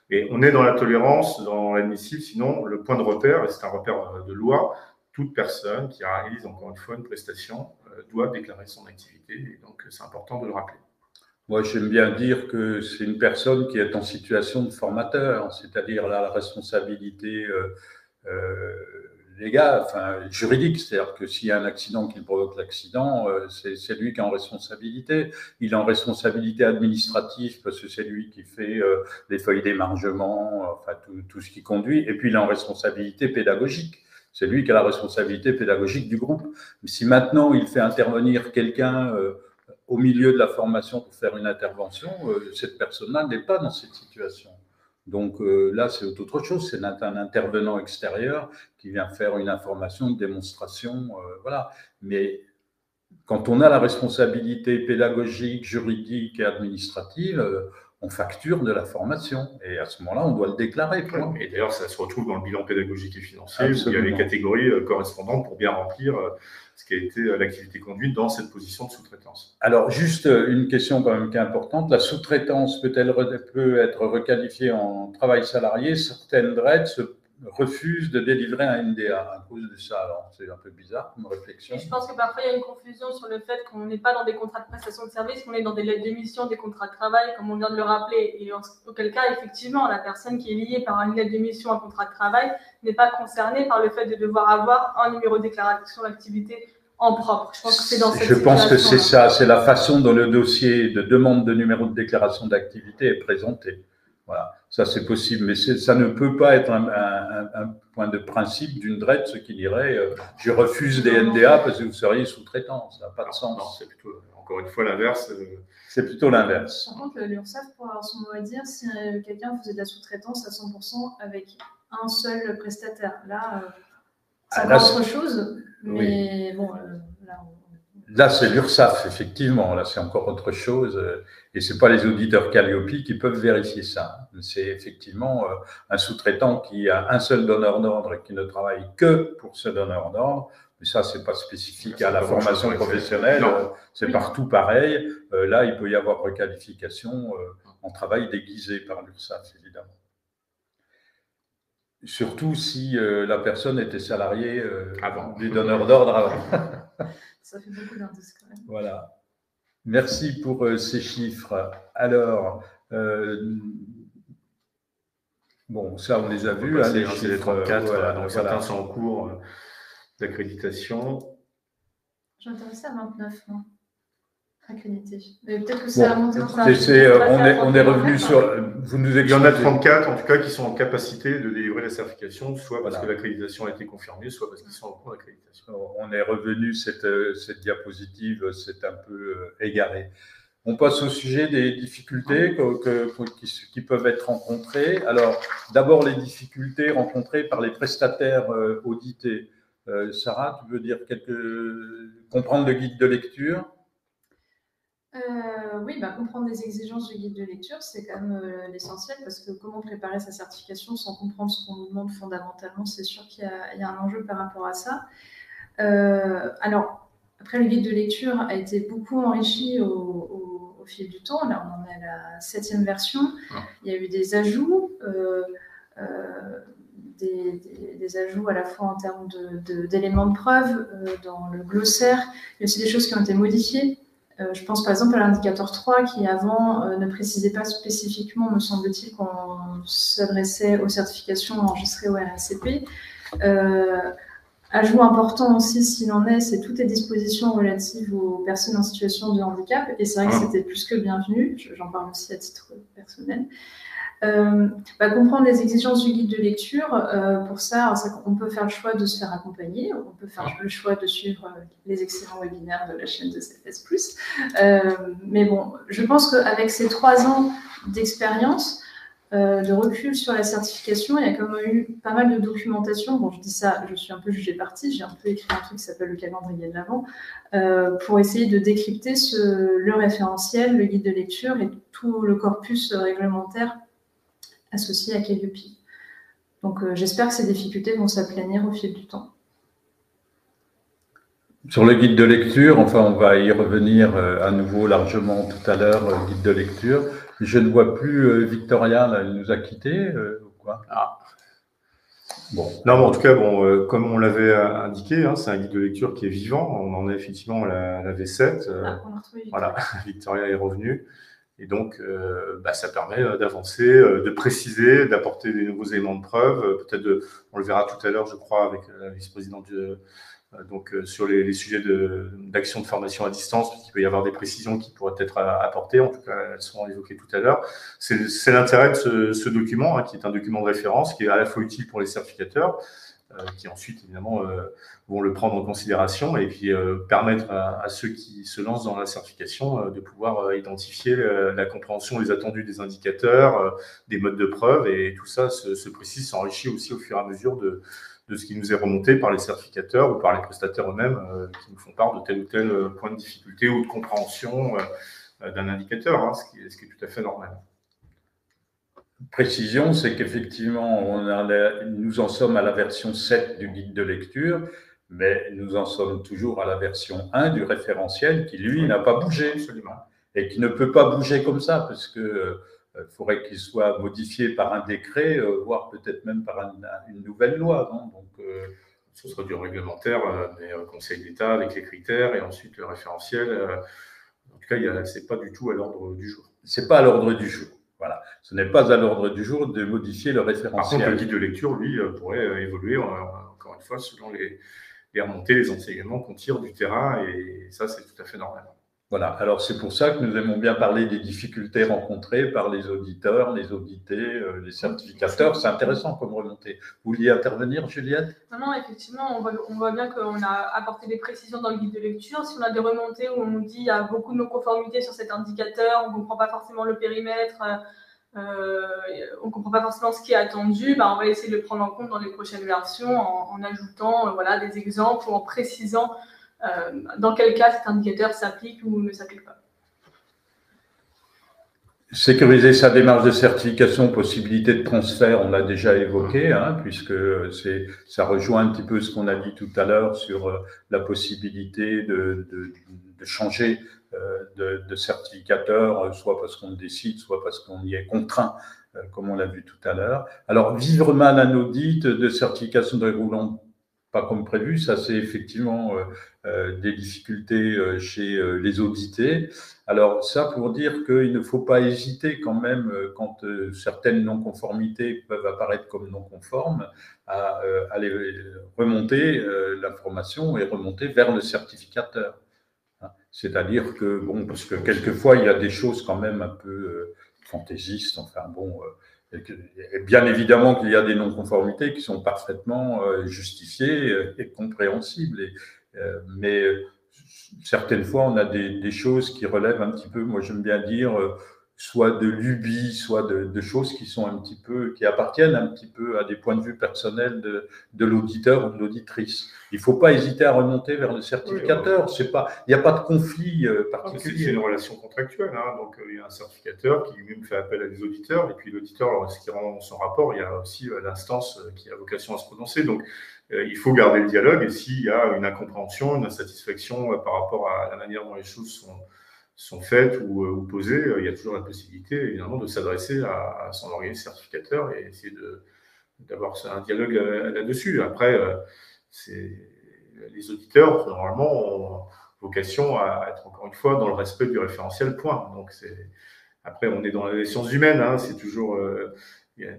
Speaker 2: Mais on est dans la tolérance, dans l'admissible. Sinon, le point de repère, et c'est un repère de loi, toute personne qui réalise encore une fois une prestation doit déclarer son activité. Et donc, c'est important de le rappeler.
Speaker 1: Moi, j'aime bien dire que c'est une personne qui est en situation de formateur, c'est-à-dire la responsabilité légale, enfin juridique, c'est-à-dire que s'il y a un accident qui provoque l'accident, c'est lui qui est en responsabilité. Il est en responsabilité administrative parce que c'est lui qui fait les feuilles d'émargement, enfin tout ce qui conduit, et puis il est en responsabilité pédagogique. C'est lui qui a la responsabilité pédagogique du groupe. Mais si maintenant il fait intervenir quelqu'un au milieu de la formation pour faire une intervention, cette personne-là n'est pas dans cette situation. Donc là, c'est autre chose, c'est un intervenant extérieur qui vient faire une information, une démonstration, voilà. Mais quand on a la responsabilité pédagogique, juridique et administrative, on facture de la formation. Et à ce moment-là, on doit le déclarer.
Speaker 2: Et d'ailleurs, ça se retrouve dans le bilan pédagogique et financier, où il y a les catégories correspondantes pour bien remplir ce qui a été l'activité conduite dans cette position de sous-traitance.
Speaker 1: Alors, juste une question quand même qui est importante. La sous-traitance peut être requalifiée en travail salarié. Certaines DRED refuse de délivrer un NDA à cause de ça. Alors, c'est un peu bizarre comme réflexion.
Speaker 4: Et je pense que parfois, il y a une confusion sur le fait qu'on n'est pas dans des contrats de prestation de service, qu'on est dans des lettres d'émission, des contrats de travail, comme on vient de le rappeler. Et auquel cas, effectivement, la personne qui est liée par une lettre d'émission, un contrat de travail, n'est pas concernée par le fait de devoir avoir un numéro de déclaration d'activité en propre. Je pense que c'est dans cette situation.
Speaker 1: Je pense que c'est ça, c'est la façon dont le dossier de demande de numéro de déclaration d'activité est présenté. Voilà, ça c'est possible, mais ça ne peut pas être un point de principe d'une DRED, ce qui dirait je refuse des NDA parce que vous seriez sous-traitant. Ça n'a pas de sens.
Speaker 2: Non, c'est plutôt, encore une fois, l'inverse.
Speaker 1: C'est plutôt l'inverse.
Speaker 3: Par contre, l'URSSAF pourrait avoir son mot à dire si quelqu'un faisait de la sous-traitance à 100% avec un seul prestataire. Là, c'est autre chose, mais oui. Bon,
Speaker 1: là, c'est l'URSSAF, effectivement. Là, c'est encore autre chose. Et ce n'est pas les auditeurs Calliope qui peuvent vérifier ça. C'est effectivement un sous-traitant qui a un seul donneur d'ordre et qui ne travaille que pour ce donneur d'ordre. Mais ça, ce n'est pas spécifique à la formation professionnelle. C'est partout pareil. Là, il peut y avoir requalification en travail déguisé par l'URSSAF, évidemment. Surtout si la personne était salariée du donneur d'ordre avant.
Speaker 3: Ça fait beaucoup d'indices quand même.
Speaker 1: Voilà. Merci pour ces chiffres. Alors, bon, ça, on les a vus.
Speaker 2: Les chiffres, les 34, voilà, donc certains sont en cours d'accréditation.
Speaker 3: J'intéressais à 29, non, accrédités. Mais peut-être que c'est à monter.
Speaker 1: On est revenu sur. Vous nous
Speaker 2: il y en a 34, en tout cas, qui sont en capacité de délivrer la certification, soit parce que l'accréditation a été confirmée, soit parce qu'ils sont en cours d'accréditation.
Speaker 1: On est revenu, cette diapositive, c'est un peu égaré. On passe au sujet des difficultés qui peuvent être rencontrées. Alors, d'abord, les difficultés rencontrées par les prestataires audités. Sarah, tu veux dire comprendre le guide de lecture?
Speaker 3: Oui, comprendre les exigences du guide de lecture, c'est quand même l'essentiel, parce que comment préparer sa certification sans comprendre ce qu'on nous demande fondamentalement, c'est sûr qu'il y a un enjeu par rapport à ça. Alors, après, le guide de lecture a été beaucoup enrichi au fil du temps. Là, on en est à la 7e version. Il y a eu des ajouts, des ajouts à la fois en termes d'éléments de preuve dans le glossaire. Il y a aussi des choses qui ont été modifiées. Je pense par exemple à l'indicateur 3 qui avant ne précisait pas spécifiquement, me semble-t-il, qu'on s'adressait aux certifications enregistrées au RACP. Ajout important aussi, s'il en est, c'est toutes les dispositions relatives aux personnes en situation de handicap. Et c'est vrai que c'était plus que bienvenu. J'en parle aussi à titre personnel. Comprendre les exigences du guide de lecture, pour ça, on peut faire le choix de se faire accompagner, on peut faire le choix de suivre les excellents webinaires de la chaîne de CFS+. Mais bon, je pense qu'avec ces 3 ans d'expérience, de recul sur la certification, il y a quand même eu pas mal de documentation. Bon, je dis ça, je suis un peu jugée partie, j'ai un peu écrit un truc qui s'appelle le calendrier de l'Avent, pour essayer de décrypter le référentiel, le guide de lecture et tout le corpus réglementaire associé à Calliope. Donc, j'espère que ces difficultés vont s'aplanir au fil du temps.
Speaker 1: Sur le guide de lecture, enfin, on va y revenir à nouveau largement tout à l'heure, guide de lecture. Je ne vois plus Victoria, là, elle nous a quittés ou quoi?
Speaker 2: Bon. Non, mais en tout cas, comme on l'avait indiqué, c'est un guide de lecture qui est vivant. On en est effectivement à la V7. Voilà, Victoria est revenue. Et donc, ça permet d'avancer, de préciser, d'apporter des nouveaux éléments de preuve. Peut-être, on le verra tout à l'heure, je crois, avec la vice-présidente sur les sujets d'action de formation à distance, parce qu'il peut y avoir des précisions qui pourraient être apportées. En tout cas, elles seront évoquées tout à l'heure. C'est l'intérêt de ce document, qui est un document de référence, qui est à la fois utile pour les certificateurs, qui ensuite, évidemment, vont le prendre en considération et puis permettre à ceux qui se lancent dans la certification de pouvoir identifier la compréhension, les attendus des indicateurs, des modes de preuve, et tout ça se précise, s'enrichit aussi au fur et à mesure de ce qui nous est remonté par les certificateurs ou par les prestataires eux-mêmes qui nous font part de tel ou tel point de difficulté ou de compréhension d'un indicateur, ce qui est tout à fait normal.
Speaker 1: Précision, c'est qu'effectivement, nous en sommes à la version 7 du guide de lecture, mais nous en sommes toujours à la version 1 du référentiel qui, lui, n'a pas bougé.
Speaker 2: Absolument.
Speaker 1: Et qui ne peut pas bouger comme ça, parce que faudrait qu'il soit modifié par un décret, voire peut-être même par une nouvelle loi, non? Donc,
Speaker 2: ce sera du réglementaire, mais Conseil d'État avec les critères et ensuite le référentiel. En tout cas, c'est pas du tout à l'ordre du jour.
Speaker 1: C'est pas à l'ordre du jour. Voilà. Ce n'est pas à l'ordre du jour de modifier le référentiel.
Speaker 2: Par contre, le guide de lecture, lui, pourrait évoluer, encore une fois, selon les remontées, les enseignements qu'on tire du terrain, et ça, c'est tout à fait normal.
Speaker 1: Voilà, alors c'est pour ça que nous aimons bien parler des difficultés rencontrées par les auditeurs, les audités, les certificateurs. C'est intéressant comme remontée. Vous vouliez intervenir, Juliette?
Speaker 4: Non, effectivement, on voit bien qu'on a apporté des précisions dans le guide de lecture. Si on a des remontées où on nous dit qu'il y a beaucoup de non-conformités sur cet indicateur, on ne comprend pas forcément le périmètre, on ne comprend pas forcément ce qui est attendu, on va essayer de le prendre en compte dans les prochaines versions en ajoutant des exemples ou en précisant dans quel cas cet indicateur s'applique ou ne s'applique pas.
Speaker 1: Sécuriser sa démarche de certification, possibilité de transfert, on l'a déjà évoqué, puisque ça rejoint un petit peu ce qu'on a dit tout à l'heure sur la possibilité de changer de certificateur, soit parce qu'on le décide, soit parce qu'on y est contraint, comme on l'a vu tout à l'heure. Alors, vivre mal un audit de certification de déroulant pas comme prévu, ça c'est effectivement des difficultés chez les audités. Alors ça pour dire qu'il ne faut pas hésiter quand même, quand certaines non-conformités peuvent apparaître comme non-conformes, à aller remonter l'information et remonter vers le certificateur. C'est-à-dire que, bon, parce que quelquefois il y a des choses quand même un peu fantaisistes, enfin bon... Et bien évidemment qu'il y a des non-conformités qui sont parfaitement justifiées et compréhensibles. Mais certaines fois, on a des choses qui relèvent un petit peu, moi j'aime bien dire, soit de lubie, soit de choses qui sont un petit peu, qui appartiennent un petit peu à des points de vue personnels de l'auditeur ou de l'auditrice. Il ne faut pas hésiter à remonter vers le certificateur. Il n'y a pas de conflit particulier.
Speaker 2: C'est une relation contractuelle. Donc, il y a un certificateur qui lui-même fait appel à des auditeurs. Et puis, l'auditeur, lorsqu'il rend son rapport, il y a aussi l'instance qui a vocation à se prononcer. Donc, il faut garder le dialogue. Et s'il y a une incompréhension, une insatisfaction par rapport à la manière dont les choses sont faites ou posées, il y a toujours la possibilité, évidemment, de s'adresser à son organisme certificateur et essayer d'avoir un dialogue là-dessus. Après, les auditeurs, normalement, ont vocation à être, encore une fois, dans le respect du référentiel, point. Donc, après, on est dans les sciences humaines, c'est toujours...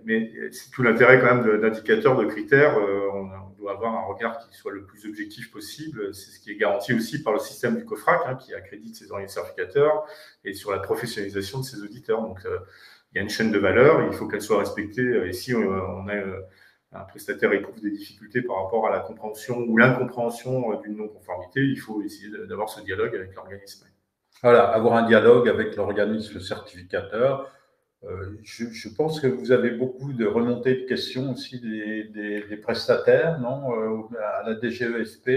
Speaker 2: mais c'est tout l'intérêt quand même d'indicateurs, de critères. On doit avoir un regard qui soit le plus objectif possible. C'est ce qui est garanti aussi par le système du COFRAC, qui accrédite ses organismes certificateurs, et sur la professionnalisation de ses auditeurs. Donc, il y a une chaîne de valeur, il faut qu'elle soit respectée. Et si on a un prestataire éprouve des difficultés par rapport à la compréhension ou l'incompréhension d'une non-conformité, il faut essayer d'avoir ce dialogue avec l'organisme.
Speaker 1: Voilà, avoir un dialogue avec l'organisme certificateur. Je pense que vous avez beaucoup de remontées de questions aussi des prestataires, non, à la DGESP.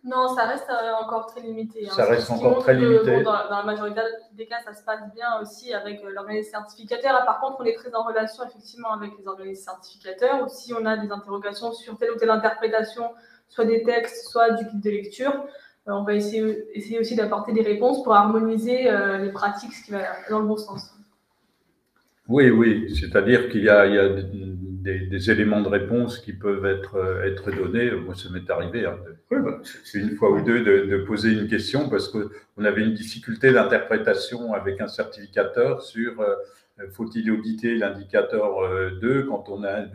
Speaker 4: Non, ça reste encore très limité.
Speaker 1: Ça reste encore très limité.
Speaker 4: Dans la majorité des cas, ça se passe bien aussi avec l'organisme certificateur. Par contre, on est très en relation effectivement avec les organismes certificateurs. Ou si on a des interrogations sur telle ou telle interprétation, soit des textes, soit du guide de lecture, on va essayer aussi d'apporter des réponses pour harmoniser les pratiques, ce qui va dans le bon sens.
Speaker 1: Oui, c'est-à-dire qu'il y a des éléments de réponse qui peuvent être donnés. Moi, ça m'est arrivé c'est une fois ou deux de poser une question parce qu'on avait une difficulté d'interprétation avec un certificateur sur faut-il auditer l'indicateur 2 quand on a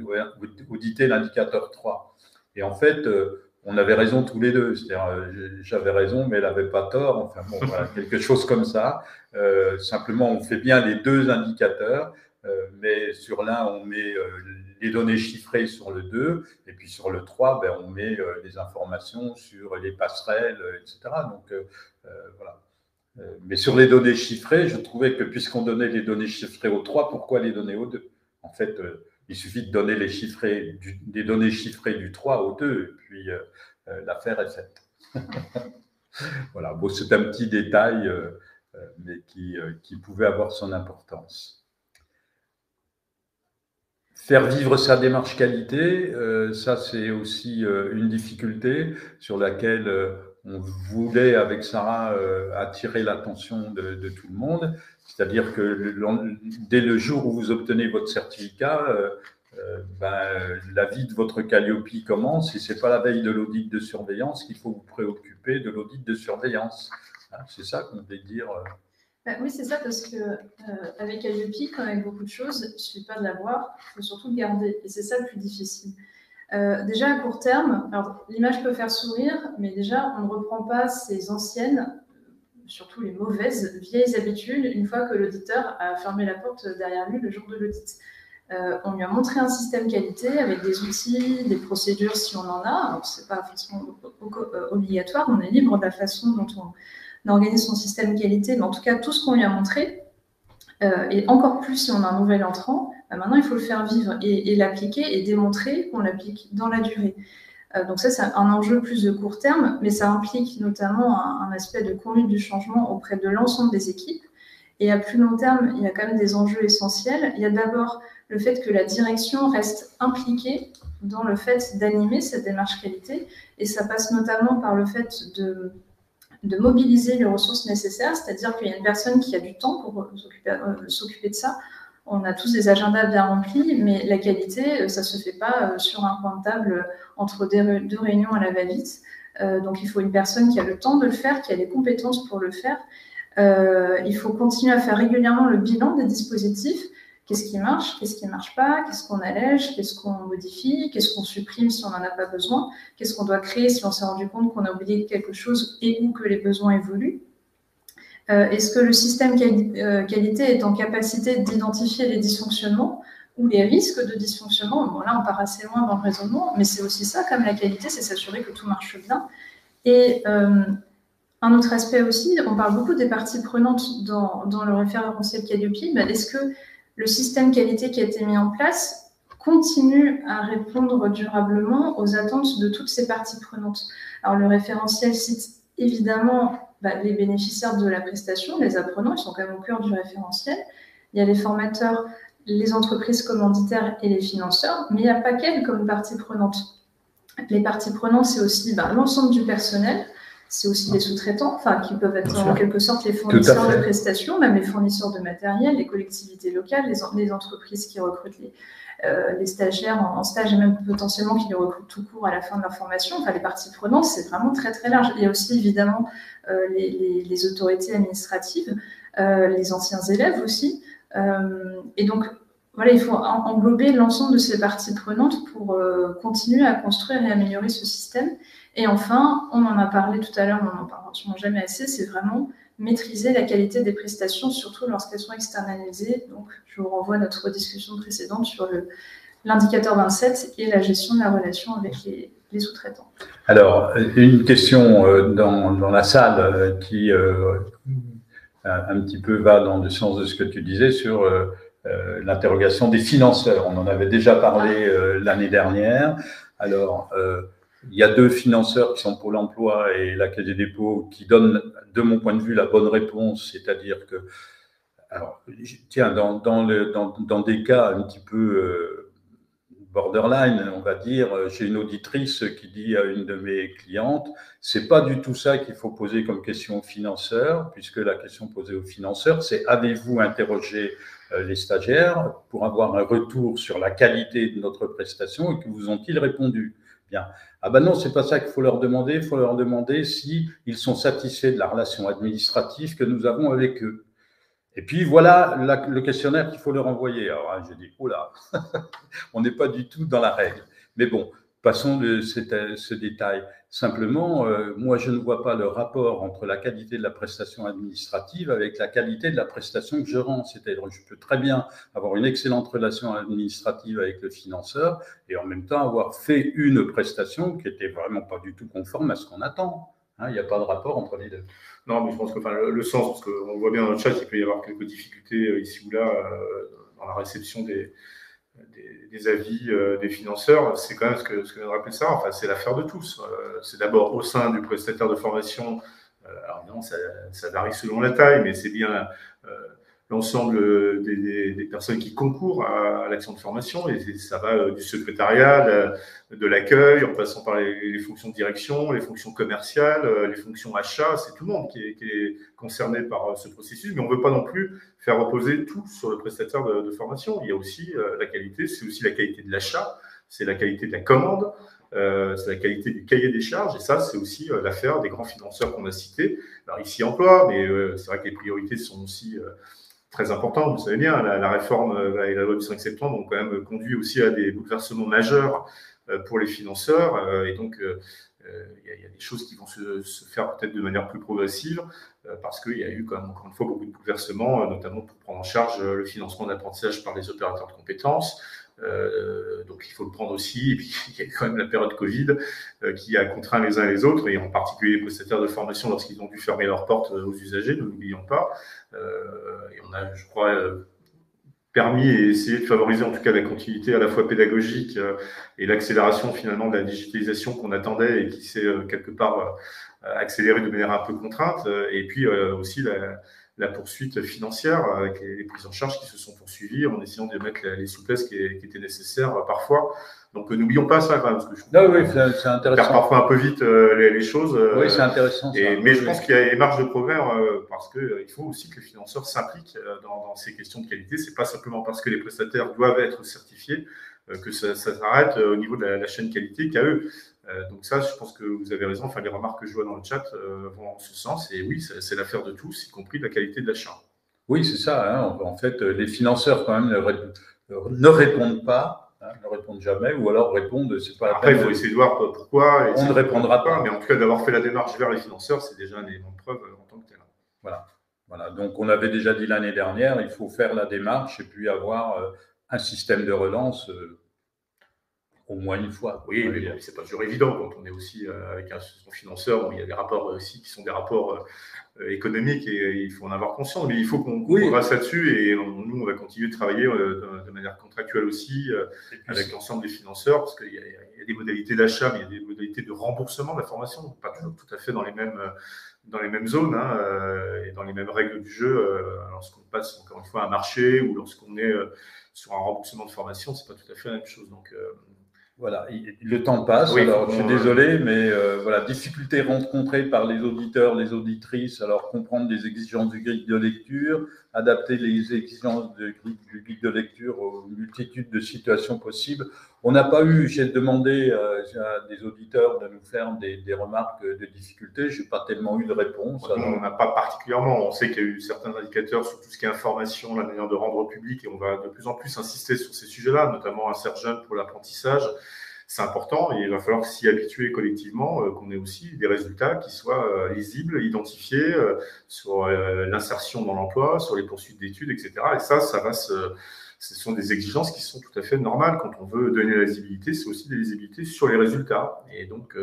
Speaker 1: audité l'indicateur 3. Et en fait, on avait raison tous les deux. C'est-à-dire, j'avais raison, mais elle n'avait pas tort. Enfin bon, voilà, quelque chose comme ça. Simplement, on fait bien les deux indicateurs. Mais sur l'un, on met les données chiffrées sur le 2, et puis sur le 3, on met les informations sur les passerelles, etc. Donc, voilà. Mais sur les données chiffrées, je trouvais que puisqu'on donnait les données chiffrées au 3, pourquoi les donner au 2? En fait, il suffit de donner les données chiffrées du 3 au 2, et puis l'affaire est faite. Voilà, bon, c'est un petit détail, mais qui pouvait avoir son importance. Faire vivre sa démarche qualité, ça c'est aussi une difficulté sur laquelle on voulait, avec Sarah, attirer l'attention de tout le monde. C'est-à-dire que dès le jour où vous obtenez votre certificat, la vie de votre Calliope commence, et ce n'est pas la veille de l'audit de surveillance qu'il faut vous préoccuper de l'audit de surveillance. C'est ça qu'on veut dire.
Speaker 3: Oui, c'est ça, parce que avec Calliope, comme avec beaucoup de choses, il ne suffit pas de l'avoir, il faut surtout le garder. Et c'est ça le plus difficile. Déjà, à court terme, l'image peut faire sourire, mais déjà, on ne reprend pas ces anciennes, surtout les mauvaises, vieilles habitudes, une fois que l'auditeur a fermé la porte derrière lui le jour de l'audit. On lui a montré un système qualité avec des outils, des procédures si on en a. Ce n'est pas forcément obligatoire, on est libre de la façon dont on organise son système qualité, mais en tout cas, tout ce qu'on lui a montré, et encore plus si on a un nouvel entrant, maintenant, il faut le faire vivre et l'appliquer et démontrer qu'on l'applique dans la durée. Donc ça, c'est un enjeu plus de court terme, mais ça implique notamment un aspect de conduite du changement auprès de l'ensemble des équipes. Et à plus long terme, il y a quand même des enjeux essentiels. Il y a d'abord le fait que la direction reste impliquée dans le fait d'animer cette démarche qualité, et ça passe notamment par le fait de mobiliser les ressources nécessaires, c'est-à-dire qu'il y a une personne qui a du temps pour s'occuper de ça. On a tous des agendas bien remplis, mais la qualité, ça ne se fait pas sur un coin de table entre deux réunions à la va-vite. Donc, il faut une personne qui a le temps de le faire, qui a les compétences pour le faire. Il faut continuer à faire régulièrement le bilan des dispositifs. Qu'est-ce qui marche ne marche pas, qu'est-ce qu'on allège, qu'est-ce qu'on modifie, qu'est-ce qu'on supprime si on n'en a pas besoin, qu'est-ce qu'on doit créer si on s'est rendu compte qu'on a oublié quelque chose et ou que les besoins évoluent. Est-ce que le système qualité est en capacité d'identifier les dysfonctionnements ou les risques de dysfonctionnement? Bon, là, on part assez loin dans le raisonnement, mais c'est aussi ça, comme la qualité, c'est s'assurer que tout marche bien. Et un autre aspect aussi, on parle beaucoup des parties prenantes dans le référentiel Calliope. Est-ce que le système qualité qui a été mis en place continue à répondre durablement aux attentes de toutes ces parties prenantes? Alors, le référentiel cite évidemment les bénéficiaires de la prestation, les apprenants, ils sont quand même au cœur du référentiel. Il y a les formateurs, les entreprises commanditaires et les financeurs, mais il n'y a pas qu'elles comme parties prenantes. Les parties prenantes, c'est aussi l'ensemble du personnel, c'est aussi les sous-traitants, qui peuvent être en quelque sorte les fournisseurs de prestations, même les fournisseurs de matériel, les collectivités locales, les entreprises qui recrutent les stagiaires en stage et même potentiellement qui les recrutent tout court à la fin de leur formation. Les parties prenantes, c'est vraiment très très large. Il y a aussi évidemment les autorités administratives, les anciens élèves aussi. Et donc, voilà, il faut englober l'ensemble de ces parties prenantes pour continuer à construire et améliorer ce système. Et enfin, on en a parlé tout à l'heure, mais on n'en parlera sûrement jamais assez, c'est vraiment maîtriser la qualité des prestations, surtout lorsqu'elles sont externalisées. Donc, je vous renvoie à notre discussion précédente sur l'indicateur 27 et la gestion de la relation avec les sous-traitants.
Speaker 1: Alors, une question dans la salle qui un petit peu va dans le sens de ce que tu disais sur l'interrogation des financeurs. On en avait déjà parlé l'année dernière. Alors, il y a deux financeurs qui sont Pôle emploi et la Caisse des dépôts qui donnent, de mon point de vue, la bonne réponse, c'est-à-dire que, alors, tiens, dans des cas un petit peu borderline, on va dire, j'ai une auditrice qui dit à une de mes clientes, c'est pas du tout ça qu'il faut poser comme question aux financeurs, puisque la question posée aux financeurs, c'est avez-vous interrogé les stagiaires pour avoir un retour sur la qualité de notre prestation et que vous ont-ils répondu? Bien. Ah ben non, c'est pas ça qu'il faut leur demander. Il faut leur demander si ils sont satisfaits de la relation administrative que nous avons avec eux. Et puis voilà le questionnaire qu'il faut leur envoyer. Alors je dis, oh là, on n'est pas du tout dans la règle. Mais bon, passons de ce détail. Simplement, moi, je ne vois pas le rapport entre la qualité de la prestation administrative avec la qualité de la prestation que je rends. C'est-à-dire, je peux très bien avoir une excellente relation administrative avec le financeur et en même temps avoir fait une prestation qui n'était vraiment pas du tout conforme à ce qu'on attend. Il n'y a pas de rapport entre les deux.
Speaker 2: Non, mais je pense que le sens, parce qu'on voit bien dans le chat qu'il peut y avoir quelques difficultés ici ou là dans la réception des avis des financeurs, c'est quand même ce que vient de rappeler ça. C'est l'affaire de tous. C'est d'abord au sein du prestataire de formation. Alors non, ça varie selon la taille, mais c'est bien l'ensemble des personnes qui concourent à l'action de formation, et ça va du secrétariat, de l'accueil, en passant par les fonctions de direction, les fonctions commerciales, les fonctions achats, c'est tout le monde qui est concerné par ce processus, mais on ne veut pas non plus faire reposer tout sur le prestataire de formation. Il y a aussi la qualité, c'est aussi la qualité de l'achat, c'est la qualité de la commande, c'est la qualité du cahier des charges, et ça, c'est aussi l'affaire des grands financeurs qu'on a cités. Alors ici, emploi, mais c'est vrai que les priorités sont aussi très importantes. Vous savez bien, la réforme et la loi du 5 septembre ont quand même conduit aussi à des bouleversements majeurs pour les financeurs, et donc il y a des choses qui vont se faire peut-être de manière plus progressive, parce qu'il y a eu quand même, encore une fois, beaucoup de bouleversements, notamment pour prendre en charge le financement d'apprentissage par les opérateurs de compétences. Donc il faut le prendre aussi, et puis il y a quand même la période Covid qui a contraint les uns et les autres, et en particulier les prestataires de formation lorsqu'ils ont dû fermer leurs portes aux usagers, ne l'oublions pas, et on a, je crois, permis et essayé de favoriser en tout cas la continuité à la fois pédagogique et l'accélération finalement de la digitalisation qu'on attendait et qui s'est quelque part accélérée de manière un peu contrainte, et puis aussi la poursuite financière avec les prises en charge qui se sont poursuivies en essayant de mettre les souplesses qui étaient nécessaires parfois. Donc n'oublions pas ça quand même, parce que je
Speaker 1: trouve oui, c'est intéressant.
Speaker 2: On perd parfois un peu vite les choses.
Speaker 1: Oui, c'est intéressant.
Speaker 2: Mais je pense qu'il y a des marges de progrès parce qu'il faut aussi que les financeurs s'impliquent dans ces questions de qualité. C'est pas simplement parce que les prestataires doivent être certifiés que ça s'arrête au niveau de la chaîne qualité qu'à eux. Donc ça, je pense que vous avez raison. Enfin, les remarques que je vois dans le chat vont en ce sens. Et oui, c'est l'affaire de tous, y compris de la qualité de l'achat.
Speaker 1: Oui, c'est ça. Hein. En fait, les financeurs, quand même, ne répondent pas, ne répondent jamais, ou alors répondent, c'est pas la
Speaker 2: Après, il faut essayer de voir pourquoi.
Speaker 1: On ne répondra pas.
Speaker 2: Mais en tout cas, d'avoir fait la démarche vers les financeurs, c'est déjà un élément de preuve en tant que tel.
Speaker 1: Voilà. Donc, on avait déjà dit l'année dernière, il faut faire la démarche et puis avoir un système de relance au moins une fois.
Speaker 2: Oui, mais bon, c'est pas toujours évident quand on est aussi avec un financeur. Bon, il y a des rapports aussi qui sont des rapports économiques et il faut en avoir conscience. Mais il faut qu'on progresse là-dessus et nous, on va continuer de travailler de manière contractuelle aussi avec l'ensemble des financeurs parce qu'il y a des modalités d'achat, mais il y a des modalités de remboursement de la formation, pas toujours tout à fait dans les mêmes zones et dans les mêmes règles du jeu. Lorsqu'on passe encore une fois un marché ou lorsqu'on est sur un remboursement de formation, c'est pas tout à fait la même chose. Donc
Speaker 1: voilà, le temps passe, oui, alors je suis désolé, mais voilà, difficultés rencontrées par les auditeurs, les auditrices, alors comprendre les exigences du guide de lecture, adapter les exigences du guide de lecture aux multitudes de situations possibles. On n'a pas eu, j'ai demandé à des auditeurs de nous faire des remarques de difficultés, je n'ai pas tellement eu de réponse.
Speaker 2: Alors... On n'a pas particulièrement, on sait qu'il y a eu certains indicateurs sur tout ce qui est information, la manière de rendre public, et on va de plus en plus insister sur ces sujets-là, notamment Insert Jeune pour l'apprentissage. C'est important et il va falloir s'y habituer collectivement, qu'on ait aussi des résultats qui soient lisibles, identifiés sur l'insertion dans l'emploi, sur les poursuites d'études, etc. Et ça va ce sont des exigences qui sont tout à fait normales quand on veut donner la lisibilité. C'est aussi des lisibilités sur les résultats. Et donc,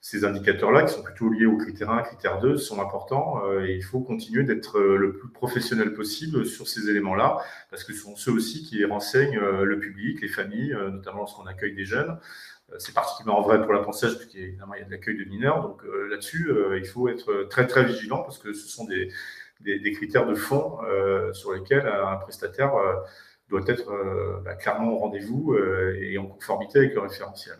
Speaker 2: ces indicateurs-là, qui sont plutôt liés au critère 1, critère 2, sont importants et il faut continuer d'être le plus professionnel possible sur ces éléments-là, parce que ce sont ceux aussi qui renseignent le public, les familles, notamment lorsqu'on accueille des jeunes. C'est particulièrement vrai pour l'apprentissage, puisqu'évidemment, il y a de l'accueil de mineurs. Donc là-dessus, il faut être très, très vigilant, parce que ce sont des critères de fond sur lesquels un prestataire doit être clairement au rendez-vous et en conformité avec le référentiel.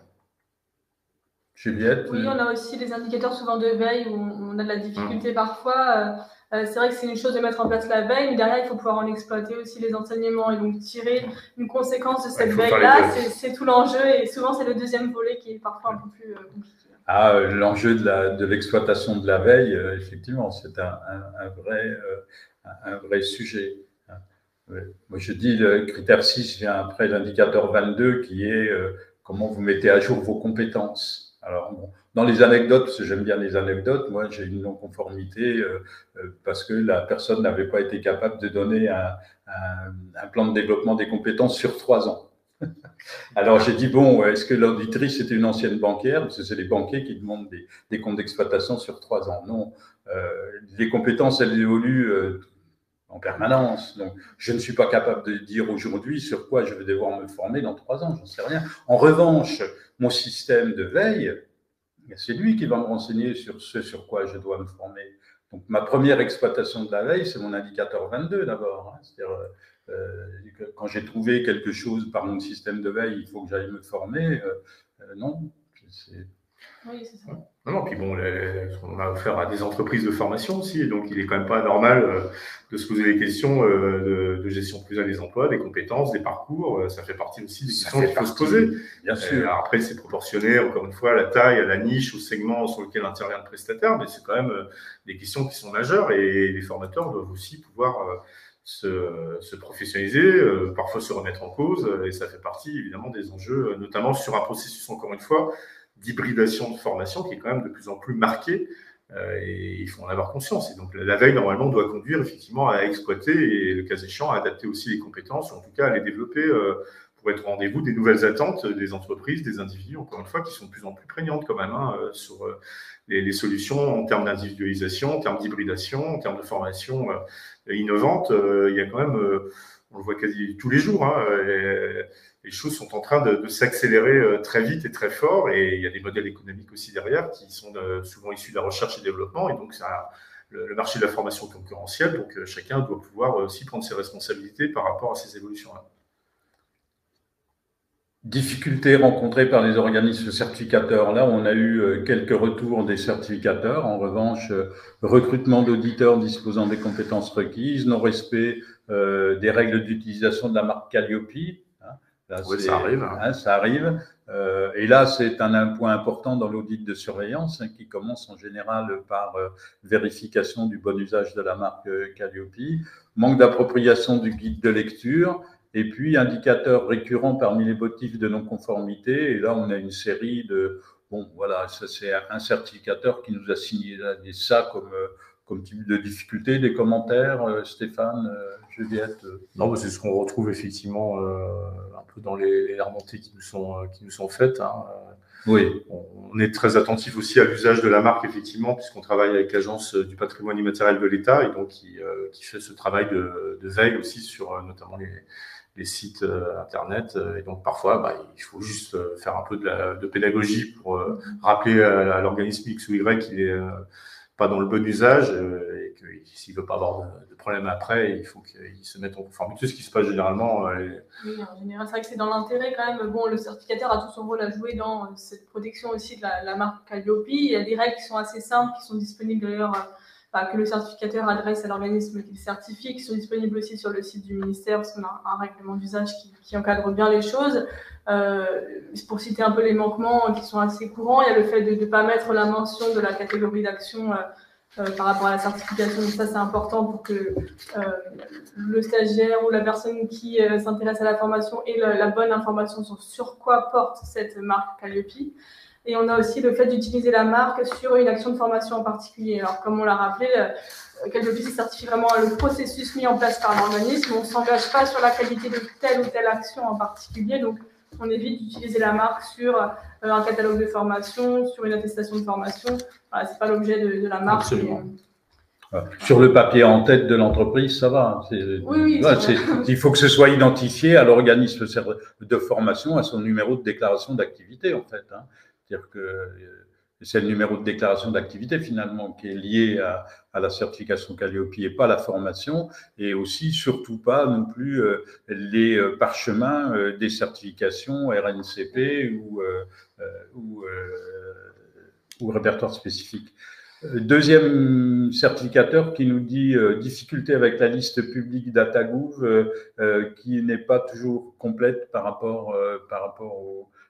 Speaker 1: Juliette.
Speaker 4: Oui, on a aussi les indicateurs souvent de veille où on a de la difficulté parfois. C'est vrai que c'est une chose de mettre en place la veille, mais derrière, il faut pouvoir en exploiter aussi les enseignements et donc tirer une conséquence de cette veille-là. C'est tout l'enjeu et souvent, c'est le deuxième volet qui est parfois un peu plus compliqué.
Speaker 1: Ah, l'enjeu de l'exploitation de la veille, effectivement, c'est un vrai sujet. Moi, je dis le critère 6 vient après l'indicateur 22 qui est comment vous mettez à jour vos compétences. Alors, bon, dans les anecdotes, parce que j'aime bien les anecdotes, moi, j'ai une non-conformité parce que la personne n'avait pas été capable de donner un plan de développement des compétences sur 3 ans. Alors, j'ai dit, bon, est-ce que l'auditrice était une ancienne banquière? Parce que c'est les banquiers qui demandent des comptes d'exploitation sur 3 ans. Non, les compétences, elles évoluent en permanence. Donc, je ne suis pas capable de dire aujourd'hui sur quoi je vais devoir me former dans 3 ans, j'en sais rien. En revanche, mon système de veille, c'est lui qui va me renseigner sur ce sur quoi je dois me former. Donc, ma première exploitation de la veille, c'est mon indicateur 22 d'abord. Hein. C'est-à-dire, quand j'ai trouvé quelque chose par mon système de veille, il faut que j'aille me former. Non.
Speaker 4: Oui, c'est ça.
Speaker 2: Non, puis bon, on a affaire à des entreprises de formation aussi, donc il est quand même pas normal de se poser des questions de gestion plus des emplois, des compétences, des parcours. Ça fait partie aussi des questions qu'il faut se poser.
Speaker 1: Bien sûr.
Speaker 2: Après, c'est proportionné, encore une fois, à la taille, à la niche, au segment sur lequel intervient le prestataire, mais c'est quand même des questions qui sont majeures et les formateurs doivent aussi pouvoir se professionnaliser, parfois se remettre en cause, et ça fait partie évidemment des enjeux, notamment sur un processus, encore une fois, d'hybridation de formation qui est quand même de plus en plus marqué et il faut en avoir conscience. Et donc la veille, normalement, doit conduire effectivement à exploiter et le cas échéant, à adapter aussi les compétences, ou en tout cas à les développer pour être au rendez-vous des nouvelles attentes des entreprises, des individus, encore une fois, qui sont de plus en plus prégnantes quand même sur les solutions en termes d'individualisation, en termes d'hybridation, en termes de formation innovante. Il y a quand même, on le voit quasi tous les jours, hein, les choses sont en train de s'accélérer très vite et très fort, et il y a des modèles économiques aussi derrière qui sont souvent issus de la recherche et développement, et donc ça, le marché de la formation concurrentielle, donc chacun doit pouvoir aussi prendre ses responsabilités par rapport à ces évolutions-là.
Speaker 1: Difficultés rencontrées par les organismes certificateurs. Là, on a eu quelques retours des certificateurs. En revanche, recrutement d'auditeurs disposant des compétences requises, non-respect des règles d'utilisation de la marque Calliope. Là,
Speaker 2: oui, ça arrive.
Speaker 1: Ça arrive. Et là, c'est un point important dans l'audit de surveillance qui commence en général par vérification du bon usage de la marque Calliope, manque d'appropriation du guide de lecture, et puis indicateurs récurrents parmi les motifs de non-conformité. Et là, on a une série de... Bon, voilà, ça c'est un certificateur qui nous a signalé ça comme type de difficulté. Des commentaires, Stéphane, Juliette?
Speaker 2: Non, c'est ce qu'on retrouve effectivement un peu dans les remontées qui nous sont faites. Hein.
Speaker 1: Oui.
Speaker 2: On est très attentif aussi à l'usage de la marque, effectivement, puisqu'on travaille avec l'Agence du patrimoine immatériel de l'État, et donc qui fait ce travail de veille aussi sur notamment les sites Internet. Et donc parfois, il faut juste faire un peu de pédagogie pour rappeler à l'organisme X ou Y qu'il est pas dans le bon usage et que s'il veut pas avoir de problème après, il faut qu'il se mette en conformité, ce qui se passe généralement.
Speaker 4: Oui, en général, c'est vrai que c'est dans l'intérêt quand même. Bon, le certificateur a tout son rôle à jouer dans cette protection aussi de la marque Calliope. Il y a des règles qui sont assez simples, qui sont disponibles d'ailleurs, que le certificateur adresse à l'organisme qui le certifie, qui sont disponibles aussi sur le site du ministère, parce qu'on a un règlement d'usage qui encadre bien les choses. Pour citer un peu les manquements qui sont assez courants, il y a le fait de ne pas mettre la mention de la catégorie d'action par rapport à la certification. Donc ça, c'est important pour que le stagiaire ou la personne qui s'intéresse à la formation ait la bonne information sur quoi porte cette marque Calliope. Et on a aussi le fait d'utiliser la marque sur une action de formation en particulier. Alors, comme on l'a rappelé, Calliope certifie vraiment le processus mis en place par l'organisme. On ne s'engage pas sur la qualité de telle ou telle action en particulier. Donc, on évite d'utiliser la marque sur un catalogue de formation, sur une attestation de formation. Voilà, ce n'est pas l'objet de la marque.
Speaker 2: Absolument.
Speaker 1: Sur le papier en tête de l'entreprise, ça va.
Speaker 4: Oui,
Speaker 1: il faut que ce soit identifié à l'organisme de formation, à son numéro de déclaration d'activité, en fait. Hein. C'est-à-dire que c'est le numéro de déclaration d'activité, finalement, qui est lié à la certification Calliope et pas la formation, et aussi, surtout pas non plus les parchemins des certifications RNCP ou répertoire spécifique. Deuxième certificateur qui nous dit difficulté avec la liste publique DataGouv qui n'est pas toujours complète par rapport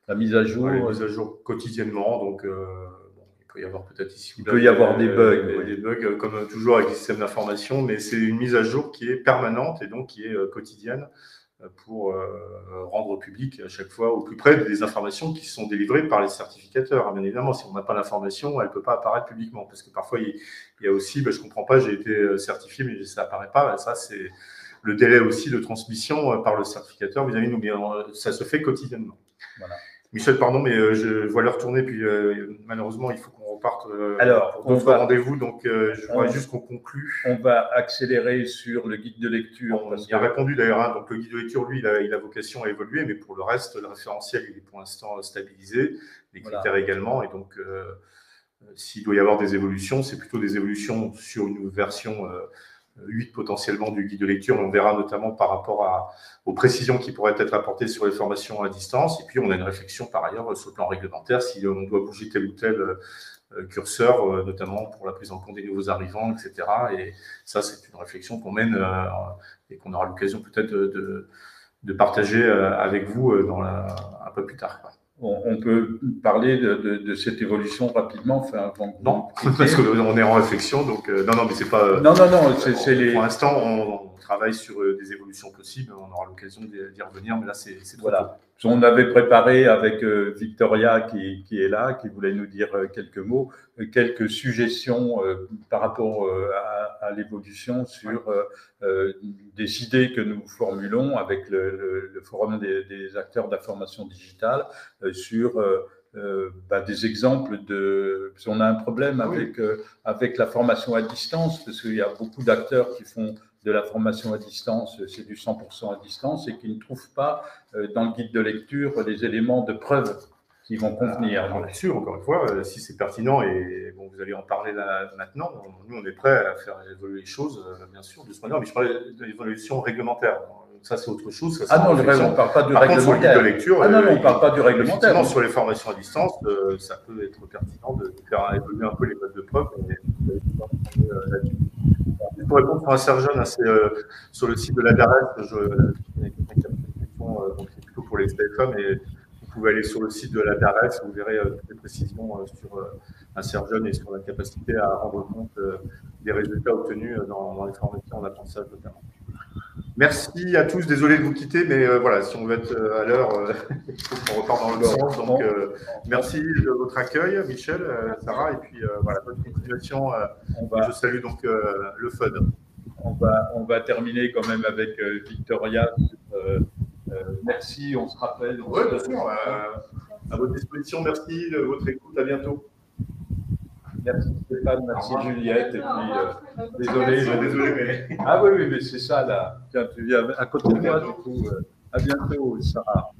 Speaker 1: la mise à jour.
Speaker 2: Les mises à jour quotidiennement, donc il peut y avoir peut-être ici.
Speaker 1: Il peut y avoir des bugs.
Speaker 2: Des bugs comme toujours avec les systèmes d'information, mais c'est une mise à jour qui est permanente et donc qui est quotidienne pour rendre public à chaque fois au plus près des informations qui sont délivrées par les certificateurs. Bien évidemment, si on n'a pas l'information, elle ne peut pas apparaître publiquement, parce que parfois il y a aussi, je ne comprends pas, j'ai été certifié, mais ça n'apparaît pas. Ça, c'est le délai aussi de transmission par le certificateur vis-à-vis de nous, mais ça se fait quotidiennement. Voilà. Michel, pardon, mais je vois l'heure tourner, puis malheureusement, il faut qu'on reparte pour d'autres rendez-vous, donc je voudrais juste qu'on conclue.
Speaker 1: On va accélérer sur le guide de lecture.
Speaker 2: On y a répondu d'ailleurs, hein, donc le guide de lecture, lui, il a vocation à évoluer, mais pour le reste, le référentiel, il est pour l'instant stabilisé, les critères également, et donc s'il doit y avoir des évolutions, c'est plutôt des évolutions sur une version 8 potentiellement du guide de lecture. On verra notamment par rapport aux précisions qui pourraient être apportées sur les formations à distance. Et puis, on a une réflexion par ailleurs sur le plan réglementaire, si on doit bouger tel ou tel curseur, notamment pour la prise en compte des nouveaux arrivants, etc. Et ça, c'est une réflexion qu'on mène et qu'on aura l'occasion peut-être de partager avec vous un peu plus tard.
Speaker 1: On peut parler de cette évolution rapidement, enfin,
Speaker 2: non, parce qu'on est en réflexion, donc non, mais c'est pas.
Speaker 1: Non, c'est les.
Speaker 2: Pour l'instant, on travaille sur des évolutions possibles. On aura l'occasion d'y revenir, mais là, c'est
Speaker 1: voilà. On avait préparé avec Victoria qui est là, qui voulait nous dire quelques mots, quelques suggestions par rapport à l'évolution sur des idées que nous formulons avec le Forum des acteurs de la formation digitale sur des exemples de. Parce qu'on a un problème avec la formation à distance, parce qu'il y a beaucoup d'acteurs qui font de la formation à distance, c'est du 100% à distance, et qui ne trouvent pas dans le guide de lecture les éléments de preuve qui vont convenir.
Speaker 2: Bien sûr, encore une fois, si c'est pertinent, et bon, vous allez en parler là maintenant, nous on est prêts à faire évoluer les choses, bien sûr, de ce point de vue, mais je parlais de l'évolution réglementaire. Ça, c'est autre chose.
Speaker 1: Ça, on ne parle pas du réglementaire.
Speaker 2: De lecture,
Speaker 1: on ne parle pas du réglementaire.
Speaker 2: Sur les formations à distance, ça peut être pertinent de faire évoluer un peu les modes de preuve. Pour répondre sur un Sergent, c'est sur le site de la DARES, donc c'est plutôt pour les CFA, mais vous pouvez aller sur le site de la DARES, vous verrez toutes les précisions sur un Sergent et sur la capacité à rendre compte des résultats obtenus dans les formations en apprentissage notamment. Merci à tous, désolé de vous quitter, mais voilà, si on veut être à l'heure, il faut qu'on repart dans le sens. Donc, merci de votre accueil, Michel, Sarah, et puis voilà, bonne continuation. Je salue donc le FUD.
Speaker 1: On va terminer quand même avec Victoria. Merci, on se rappelle.
Speaker 2: Oui, bien sûr. À votre disposition, merci de votre écoute, à bientôt.
Speaker 1: Merci Stéphane, merci Juliette, et puis désolé, mais... Ah oui, mais c'est ça là. Tiens, tu viens à côté de moi, du coup, à bientôt, Sarah.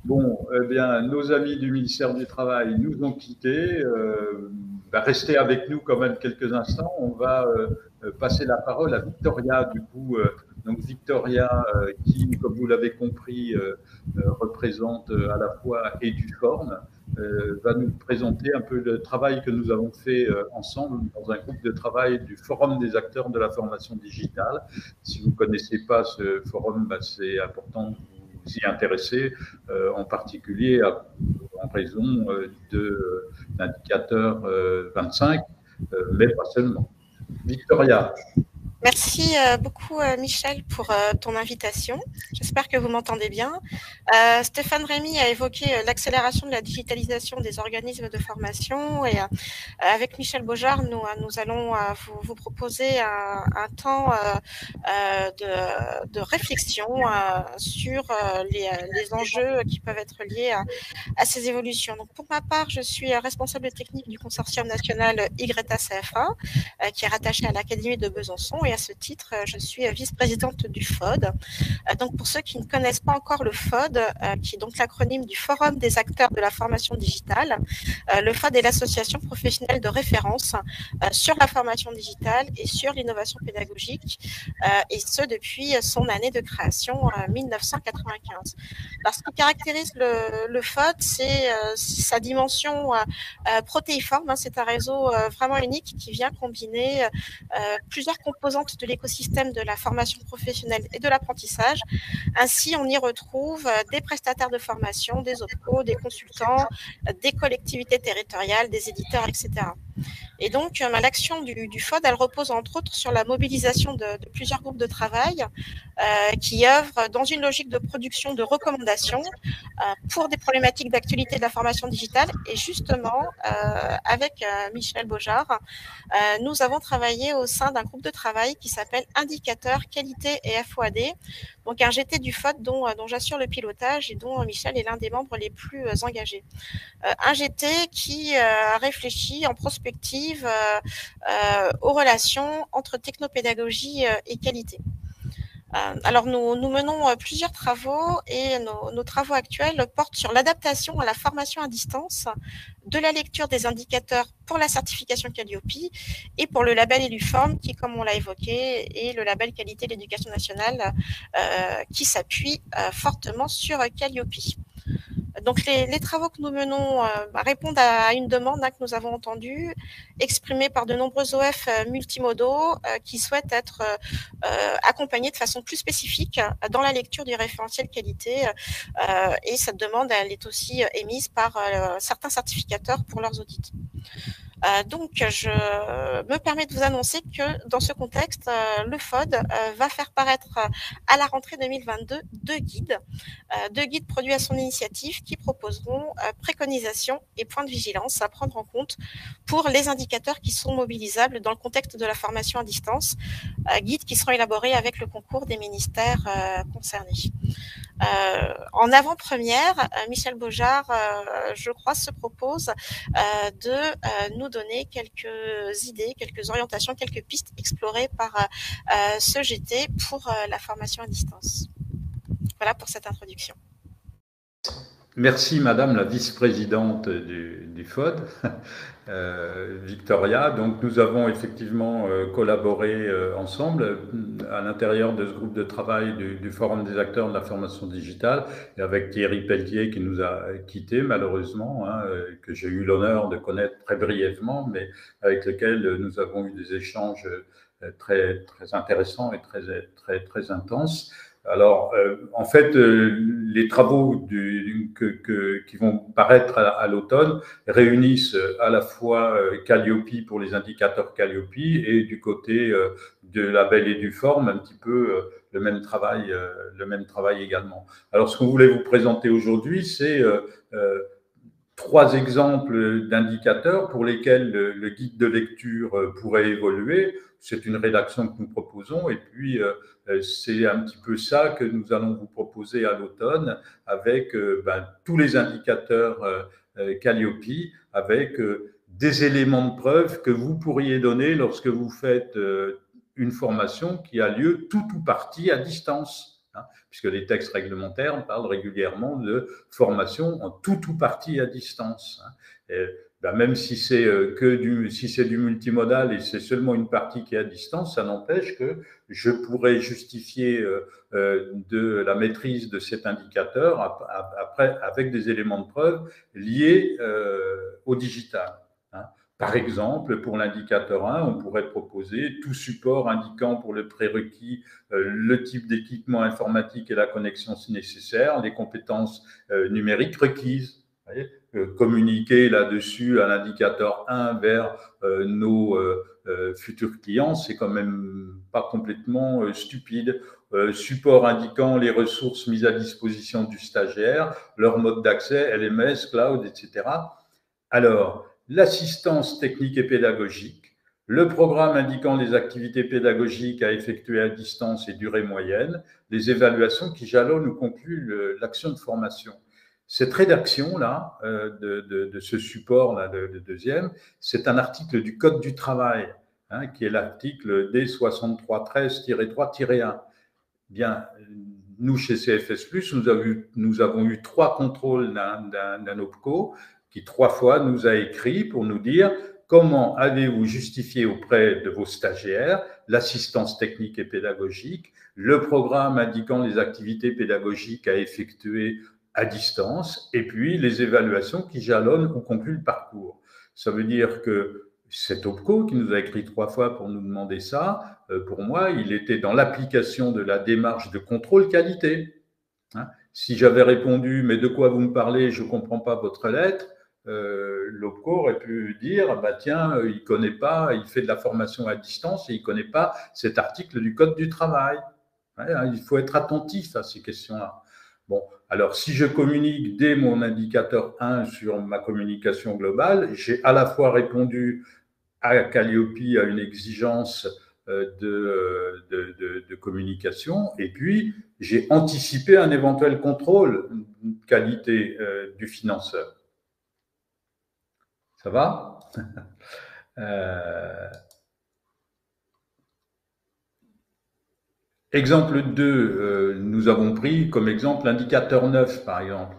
Speaker 1: Bon, eh bien, nos amis du ministère du Travail nous ont quittés. Restez avec nous quand même quelques instants. On va passer la parole à Victoria, du coup. Donc Victoria, qui, comme vous l'avez compris, représente à la fois EduForm, va nous présenter un peu le travail que nous avons fait ensemble dans un groupe de travail du Forum des acteurs de la formation digitale. Si vous ne connaissez pas ce forum, c'est important de vous y intéresser, en particulier en raison de l'indicateur 25, mais pas seulement. Victoria.
Speaker 5: Merci beaucoup, Michel, pour ton invitation. J'espère que vous m'entendez bien. Stéphane Rémy a évoqué l'accélération de la digitalisation des organismes de formation et avec Michel Beaujard, nous allons vous proposer un temps de réflexion sur les enjeux qui peuvent être liés à ces évolutions. Donc, pour ma part, je suis responsable technique du consortium national YTA-CFA, qui est rattaché à l'Académie de Besançon. Et à ce titre, je suis vice-présidente du FOD. Donc, pour ceux qui ne connaissent pas encore le FOD, qui est donc l'acronyme du Forum des acteurs de la formation digitale, le FOD est l'association professionnelle de référence sur la formation digitale et sur l'innovation pédagogique, et ce depuis son année de création, 1995. Alors, ce qui caractérise le FOD, c'est sa dimension protéiforme. C'est un réseau vraiment unique qui vient combiner plusieurs composantes de l'écosystème de la formation professionnelle et de l'apprentissage. Ainsi, on y retrouve des prestataires de formation, des OPCO, des consultants, des collectivités territoriales, des éditeurs, etc. Et donc, l'action du FOD, elle repose entre autres sur la mobilisation de plusieurs groupes de travail qui œuvrent dans une logique de production de recommandations pour des problématiques d'actualité de la formation digitale. Et justement, avec Michel Beaujard, nous avons travaillé au sein d'un groupe de travail qui s'appelle Indicateurs, Qualité et FOAD, donc un GT du FOD dont j'assure le pilotage et dont Michel est l'un des membres les plus engagés. Un GT qui réfléchit en prospective aux relations entre technopédagogie et qualité. Alors, nous menons plusieurs travaux et nos travaux actuels portent sur l'adaptation à la formation à distance de la lecture des indicateurs pour la certification Calliope et pour le label EduForm qui, comme on l'a évoqué, est le label qualité de l'éducation nationale qui s'appuie fortement sur Calliope. Donc, les travaux que nous menons répondent à une demande que nous avons entendue, exprimée par de nombreux OF multimodaux qui souhaitent être accompagnés de façon plus spécifique dans la lecture du référentiel qualité. Et cette demande, elle est aussi émise par certains certificateurs pour leurs audits. Donc, je me permets de vous annoncer que dans ce contexte, le FOD va faire paraître à la rentrée 2022 deux guides produits à son initiative qui proposeront préconisations et points de vigilance à prendre en compte pour les indicateurs qui sont mobilisables dans le contexte de la formation à distance, guides qui seront élaborés avec le concours des ministères concernés. En avant-première, Michel Beaujard, je crois, se propose de nous donner quelques idées, quelques orientations, quelques pistes explorées par ce GT pour la formation à distance. Voilà pour cette introduction.
Speaker 1: Merci Madame la vice-présidente du FOD, Victoria. Donc nous avons effectivement collaboré ensemble à l'intérieur de ce groupe de travail du Forum des acteurs de la formation digitale et avec Thierry Pelletier qui nous a quittés malheureusement, que j'ai eu l'honneur de connaître très brièvement, mais avec lequel nous avons eu des échanges très, très intéressants et très intenses. Alors, en fait, les travaux qui vont paraître à l'automne réunissent à la fois Calliope pour les indicateurs Calliope et du côté de label EduForm un petit peu le même travail également. Alors, ce qu'on voulait vous présenter aujourd'hui, c'est trois exemples d'indicateurs pour lesquels le guide de lecture pourrait évoluer. C'est une rédaction que nous proposons et puis c'est un petit peu ça que nous allons vous proposer à l'automne avec tous les indicateurs Calliope, avec des éléments de preuve que vous pourriez donner lorsque vous faites une formation qui a lieu tout ou partie à distance. Puisque les textes réglementaires parlent régulièrement de formation en tout ou partie à distance. Et, même si c'est du multimodal et c'est seulement une partie qui est à distance, ça n'empêche que je pourrais justifier de la maîtrise de cet indicateur après avec des éléments de preuve liés au digital. Par exemple, pour l'indicateur 1, on pourrait proposer tout support indiquant pour le prérequis le type d'équipement informatique et la connexion si nécessaire, les compétences numériques requises. Vous voyez, communiquer là-dessus à l'indicateur 1 vers nos futurs clients, c'est quand même pas complètement stupide. Support indiquant les ressources mises à disposition du stagiaire, leur mode d'accès, LMS, cloud, etc. Alors, l'assistance technique et pédagogique, le programme indiquant les activités pédagogiques à effectuer à distance et durée moyenne, les évaluations qui jalonnent ou concluent l'action de formation. Cette rédaction-là, de ce support-là, de deuxième, c'est un article du Code du travail, qui est l'article D6313-3-1. Bien, nous, chez CFS+, nous avons eu 3 contrôles d'un OPCO qui 3 fois nous a écrit pour nous dire comment avez-vous justifié auprès de vos stagiaires l'assistance technique et pédagogique, le programme indiquant les activités pédagogiques à effectuer à distance, et puis les évaluations qui jalonnent ou concluent le parcours. Ça veut dire que cet OPCO qui nous a écrit 3 fois pour nous demander ça, pour moi, il était dans l'application de la démarche de contrôle qualité. Si j'avais répondu « mais de quoi vous me parlez, je ne comprends pas votre lettre », l'OPCO aurait pu dire tiens, il connaît pas, il fait de la formation à distance et il connaît pas cet article du Code du travail. Il faut être attentif à ces questions-là. Bon, alors si je communique dès mon indicateur 1 sur ma communication globale, j'ai à la fois répondu à Calliope à une exigence de communication et puis j'ai anticipé un éventuel contrôle qualité du financeur. Ça va Exemple 2, nous avons pris comme exemple l'indicateur 9, par exemple.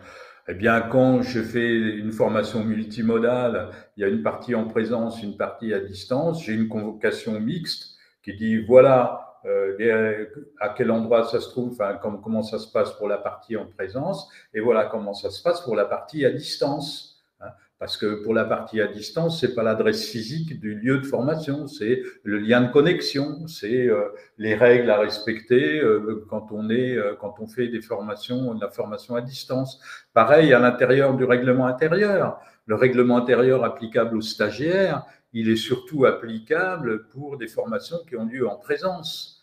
Speaker 1: Eh bien, quand je fais une formation multimodale, il y a une partie en présence, une partie à distance, j'ai une convocation mixte qui dit voilà à quel endroit ça se trouve, enfin, comment ça se passe pour la partie en présence, et voilà comment ça se passe pour la partie à distance. Parce que pour la partie à distance, c'est pas l'adresse physique du lieu de formation, c'est le lien de connexion, c'est les règles à respecter quand on fait de la formation à distance. Pareil à l'intérieur du règlement intérieur. Le règlement intérieur applicable aux stagiaires, il est surtout applicable pour des formations qui ont lieu en présence.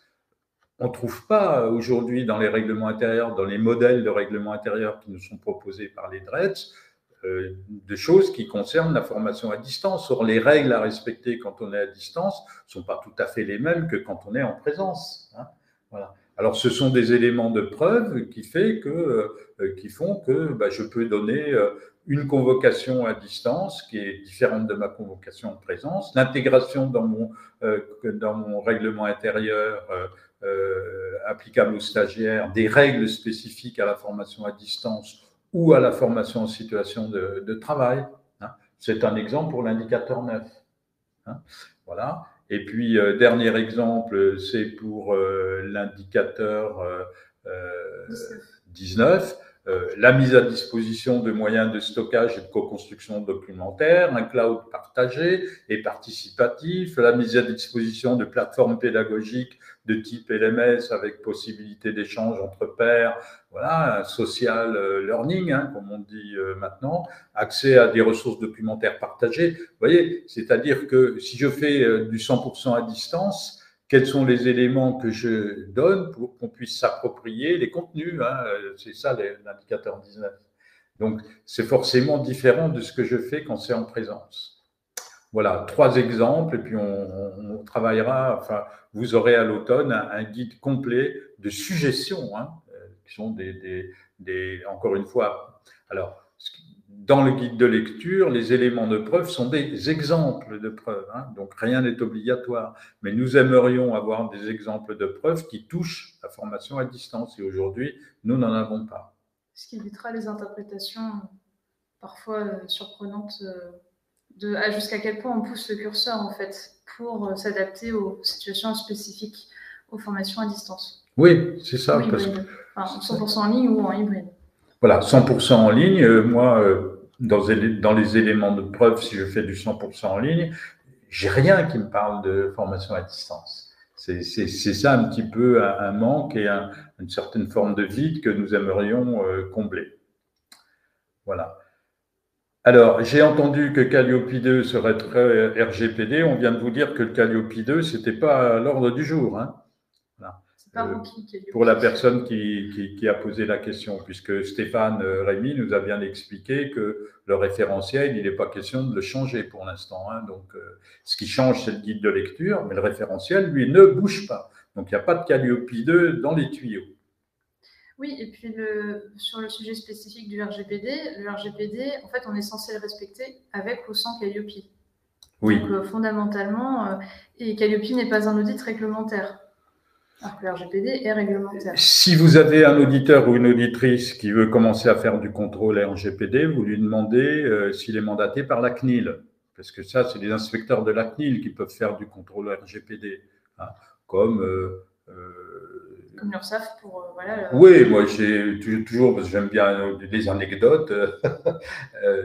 Speaker 1: On ne trouve pas aujourd'hui dans les règlements intérieurs, dans les modèles de règlement intérieur qui nous sont proposés par les DRETS, de choses qui concernent la formation à distance. Or, les règles à respecter quand on est à distance ne sont pas tout à fait les mêmes que quand on est en présence. Voilà. Alors, ce sont des éléments de preuve qui font que je peux donner une convocation à distance qui est différente de ma convocation en présence, l'intégration dans mon règlement intérieur applicable aux stagiaires, des règles spécifiques à la formation à distance ou à la formation en situation de travail. C'est un exemple pour l'indicateur 9. Voilà. Et puis, dernier exemple, c'est pour l'indicateur 19. La mise à disposition de moyens de stockage et de co-construction documentaire, un cloud partagé et participatif, la mise à disposition de plateformes pédagogiques de type LMS avec possibilité d'échange entre pairs, voilà, un social learning, comme on dit maintenant, accès à des ressources documentaires partagées. Vous voyez, c'est-à-dire que si je fais du 100% à distance, quels sont les éléments que je donne pour qu'on puisse s'approprier les contenus, c'est ça l'indicateur 19. Donc, c'est forcément différent de ce que je fais quand c'est en présence. Voilà, 3 exemples, et puis on travaillera, enfin, vous aurez à l'automne un guide complet de suggestions, qui sont encore une fois, alors, dans le guide de lecture, les éléments de preuve sont des exemples de preuves, donc rien n'est obligatoire. Mais nous aimerions avoir des exemples de preuves qui touchent la formation à distance. Et aujourd'hui, nous n'en avons pas.
Speaker 3: Ce qui évitera les interprétations parfois surprenantes jusqu'à quel point on pousse le curseur en fait pour s'adapter aux situations spécifiques aux formations à distance.
Speaker 1: Oui, c'est ça.
Speaker 3: Ou hybride. Enfin, 100% en ligne ou en hybride.
Speaker 1: Voilà, 100% en ligne. Moi, dans les éléments de preuve, si je fais du 100% en ligne, j'ai rien qui me parle de formation à distance. C'est ça un petit peu un manque et une certaine forme de vide que nous aimerions combler. Voilà. Alors, j'ai entendu que Calliope 2 serait très RGPD. On vient de vous dire que le Calliope 2, c'était pas à l'ordre du jour. Voilà. Pour la personne qui a posé la question, puisque Stéphane Rémy nous a bien expliqué que le référentiel, il n'est pas question de le changer pour l'instant. Donc, ce qui change, c'est le guide de lecture, mais le référentiel, lui, ne bouge pas. Donc, il n'y a pas de Calliope 2 dans les tuyaux.
Speaker 3: Oui, et puis sur le sujet spécifique du RGPD, le RGPD, en fait, on est censé le respecter avec ou sans Calliope.
Speaker 1: Oui.
Speaker 3: Donc, fondamentalement, et Calliope n'est pas un audit réglementaire. Alors que le RGPD est réglementaire.
Speaker 1: Si vous avez un auditeur ou une auditrice qui veut commencer à faire du contrôle RGPD, vous lui demandez s'il est mandaté par la CNIL. Parce que ça, c'est les inspecteurs de la CNIL qui peuvent faire du contrôle RGPD. Comme
Speaker 3: l'URSSAF pour voilà.
Speaker 1: Oui, moi j'ai toujours, parce que j'aime bien les anecdotes.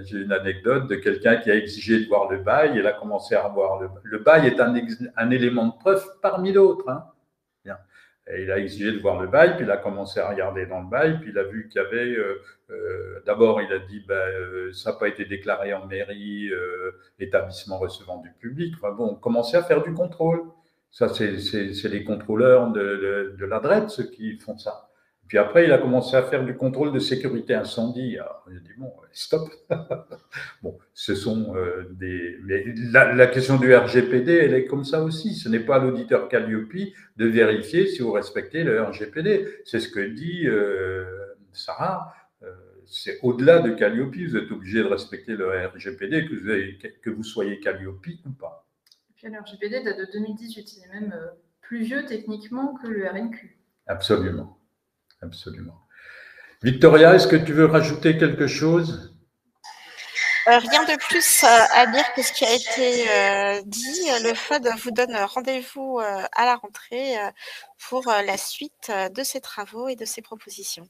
Speaker 1: J'ai une anecdote de quelqu'un qui a exigé de voir le bail. Il a commencé à voir le bail est un élément de preuve parmi d'autres. Et il a exigé de voir le bail, puis il a commencé à regarder dans le bail, puis il a vu qu'il y avait, d'abord il a dit, ça n'a pas été déclaré en mairie, établissement recevant du public. Enfin bon, on commençait à faire du contrôle. Ça, c'est les contrôleurs de la DRETS qui font ça. Puis après, il a commencé à faire du contrôle de sécurité incendie. Alors, il a dit, bon, stop. Bon, ce sont mais la question du RGPD, elle est comme ça aussi. Ce n'est pas à l'auditeur Calliope de vérifier si vous respectez le RGPD. C'est ce que dit Sarah. C'est au-delà de Calliope. Vous êtes obligé de respecter le RGPD, que vous soyez Calliope ou pas.
Speaker 3: Et puis le RGPD date de 2018. Il est même plus vieux techniquement que le RNQ.
Speaker 1: Absolument, absolument. Victoria, est-ce que tu veux rajouter quelque chose?
Speaker 5: Rien de plus à dire que ce qui a été dit. Le FOD vous donne rendez-vous à la rentrée pour la suite de ses travaux et de ses propositions.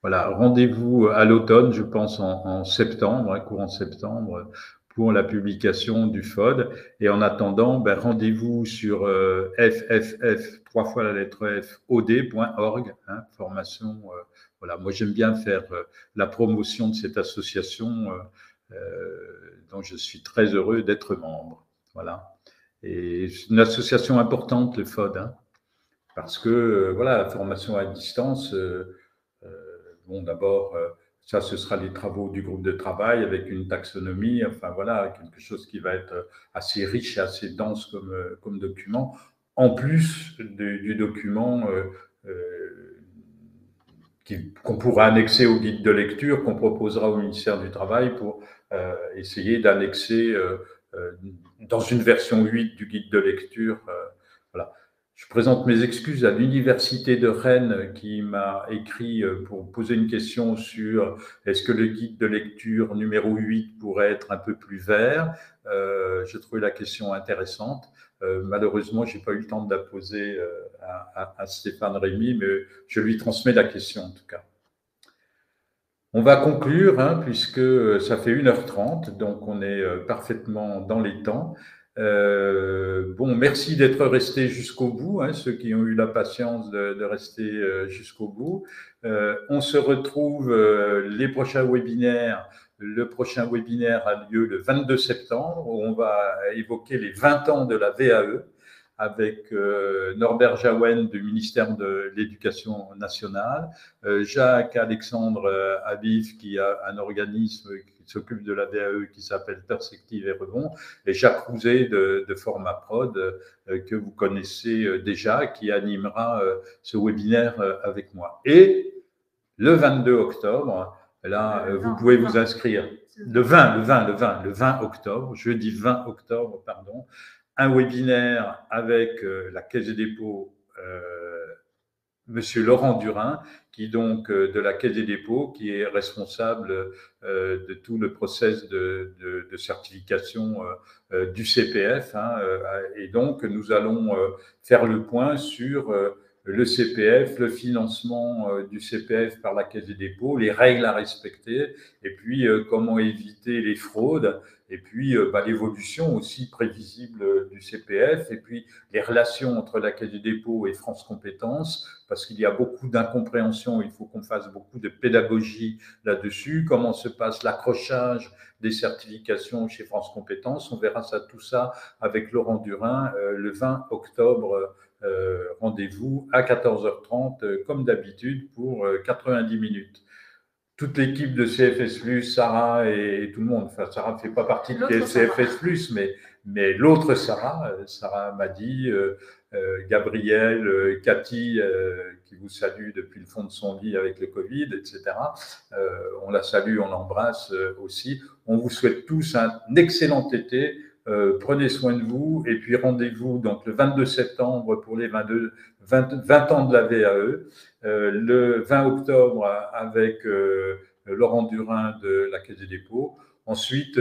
Speaker 1: Voilà, rendez-vous à l'automne, je pense en septembre, courant septembre, pour la publication du FOD. Et en attendant, rendez-vous sur FFF, 3 fois la lettre F, od.org, formation. Voilà, moi j'aime bien faire la promotion de cette association dont je suis très heureux d'être membre. Voilà. Et c'est une association importante, le FOD, parce que voilà, la formation à distance. Bon, d'abord, ça, ce sera les travaux du groupe de travail avec une taxonomie, enfin voilà, quelque chose qui va être assez riche et assez dense comme document, en plus du document qu'on pourra annexer au guide de lecture qu'on proposera au ministère du Travail pour essayer d'annexer dans une version 8 du guide de lecture. Voilà. Je présente mes excuses à l'Université de Rennes qui m'a écrit pour poser une question sur est-ce que le guide de lecture numéro 8 pourrait être un peu plus vert. J'ai trouvé la question intéressante. Malheureusement, je n'ai pas eu le temps de la poser à Stéphane Rémy, mais je lui transmets la question en tout cas. On va conclure, puisque ça fait 1h30, donc on est parfaitement dans les temps. Bon, merci d'être restés jusqu'au bout, ceux qui ont eu la patience de rester jusqu'au bout. On se retrouve les prochains webinaires. Le prochain webinaire a lieu le 22 septembre, où on va évoquer les 20 ans de la VAE avec Norbert Jaouen du ministère de l'Éducation nationale, Jacques-Alexandre Habif qui a un organisme qui s'occupe de la VAE qui s'appelle Perspective et Rebond, et Jacques Rouzet de Formaprod que vous connaissez déjà, qui animera ce webinaire avec moi. Et le 22 octobre, là, vous pouvez vous inscrire. Le 20 octobre, jeudi 20 octobre, pardon, un webinaire avec la Caisse des dépôts, Monsieur Laurent Durin, qui donc de la Caisse des dépôts, qui est responsable de tout le process de certification du CPF. Et donc, nous allons faire le point sur le CPF, le financement du CPF par la Caisse des dépôts, les règles à respecter, et puis comment éviter les fraudes, et puis l'évolution aussi prévisible du CPF, et puis les relations entre la Caisse des dépôts et France Compétences, parce qu'il y a beaucoup d'incompréhension, il faut qu'on fasse beaucoup de pédagogie là-dessus, comment se passe l'accrochage des certifications chez France Compétences. On verra tout ça avec Laurent Durin le 20 octobre. Rendez-vous à 14h30 comme d'habitude pour 90 minutes. Toute l'équipe de CFS+, Sarah et tout le monde, enfin Sarah ne fait pas partie de CFS+, mais l'autre Sarah m'a dit, Gabriel, Cathy, qui vous salue depuis le fond de son lit avec le Covid, etc. On la salue, on l'embrasse aussi. On vous souhaite tous un excellent été. Prenez soin de vous et puis rendez-vous donc le 22 septembre pour les 20 ans de la VAE, le 20 octobre avec Laurent Durin de la Caisse des dépôts. Ensuite,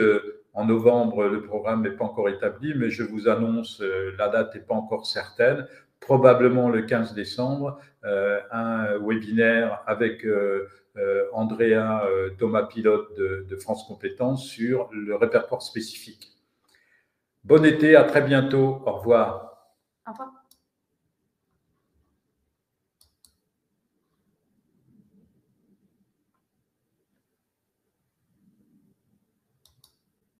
Speaker 1: en novembre, le programme n'est pas encore établi, mais je vous annonce, la date n'est pas encore certaine, probablement le 15 décembre, un webinaire avec Andrea Thomas-Pilote de France Compétences sur le répertoire spécifique. Bon été, à très bientôt. Au revoir.
Speaker 3: Au revoir.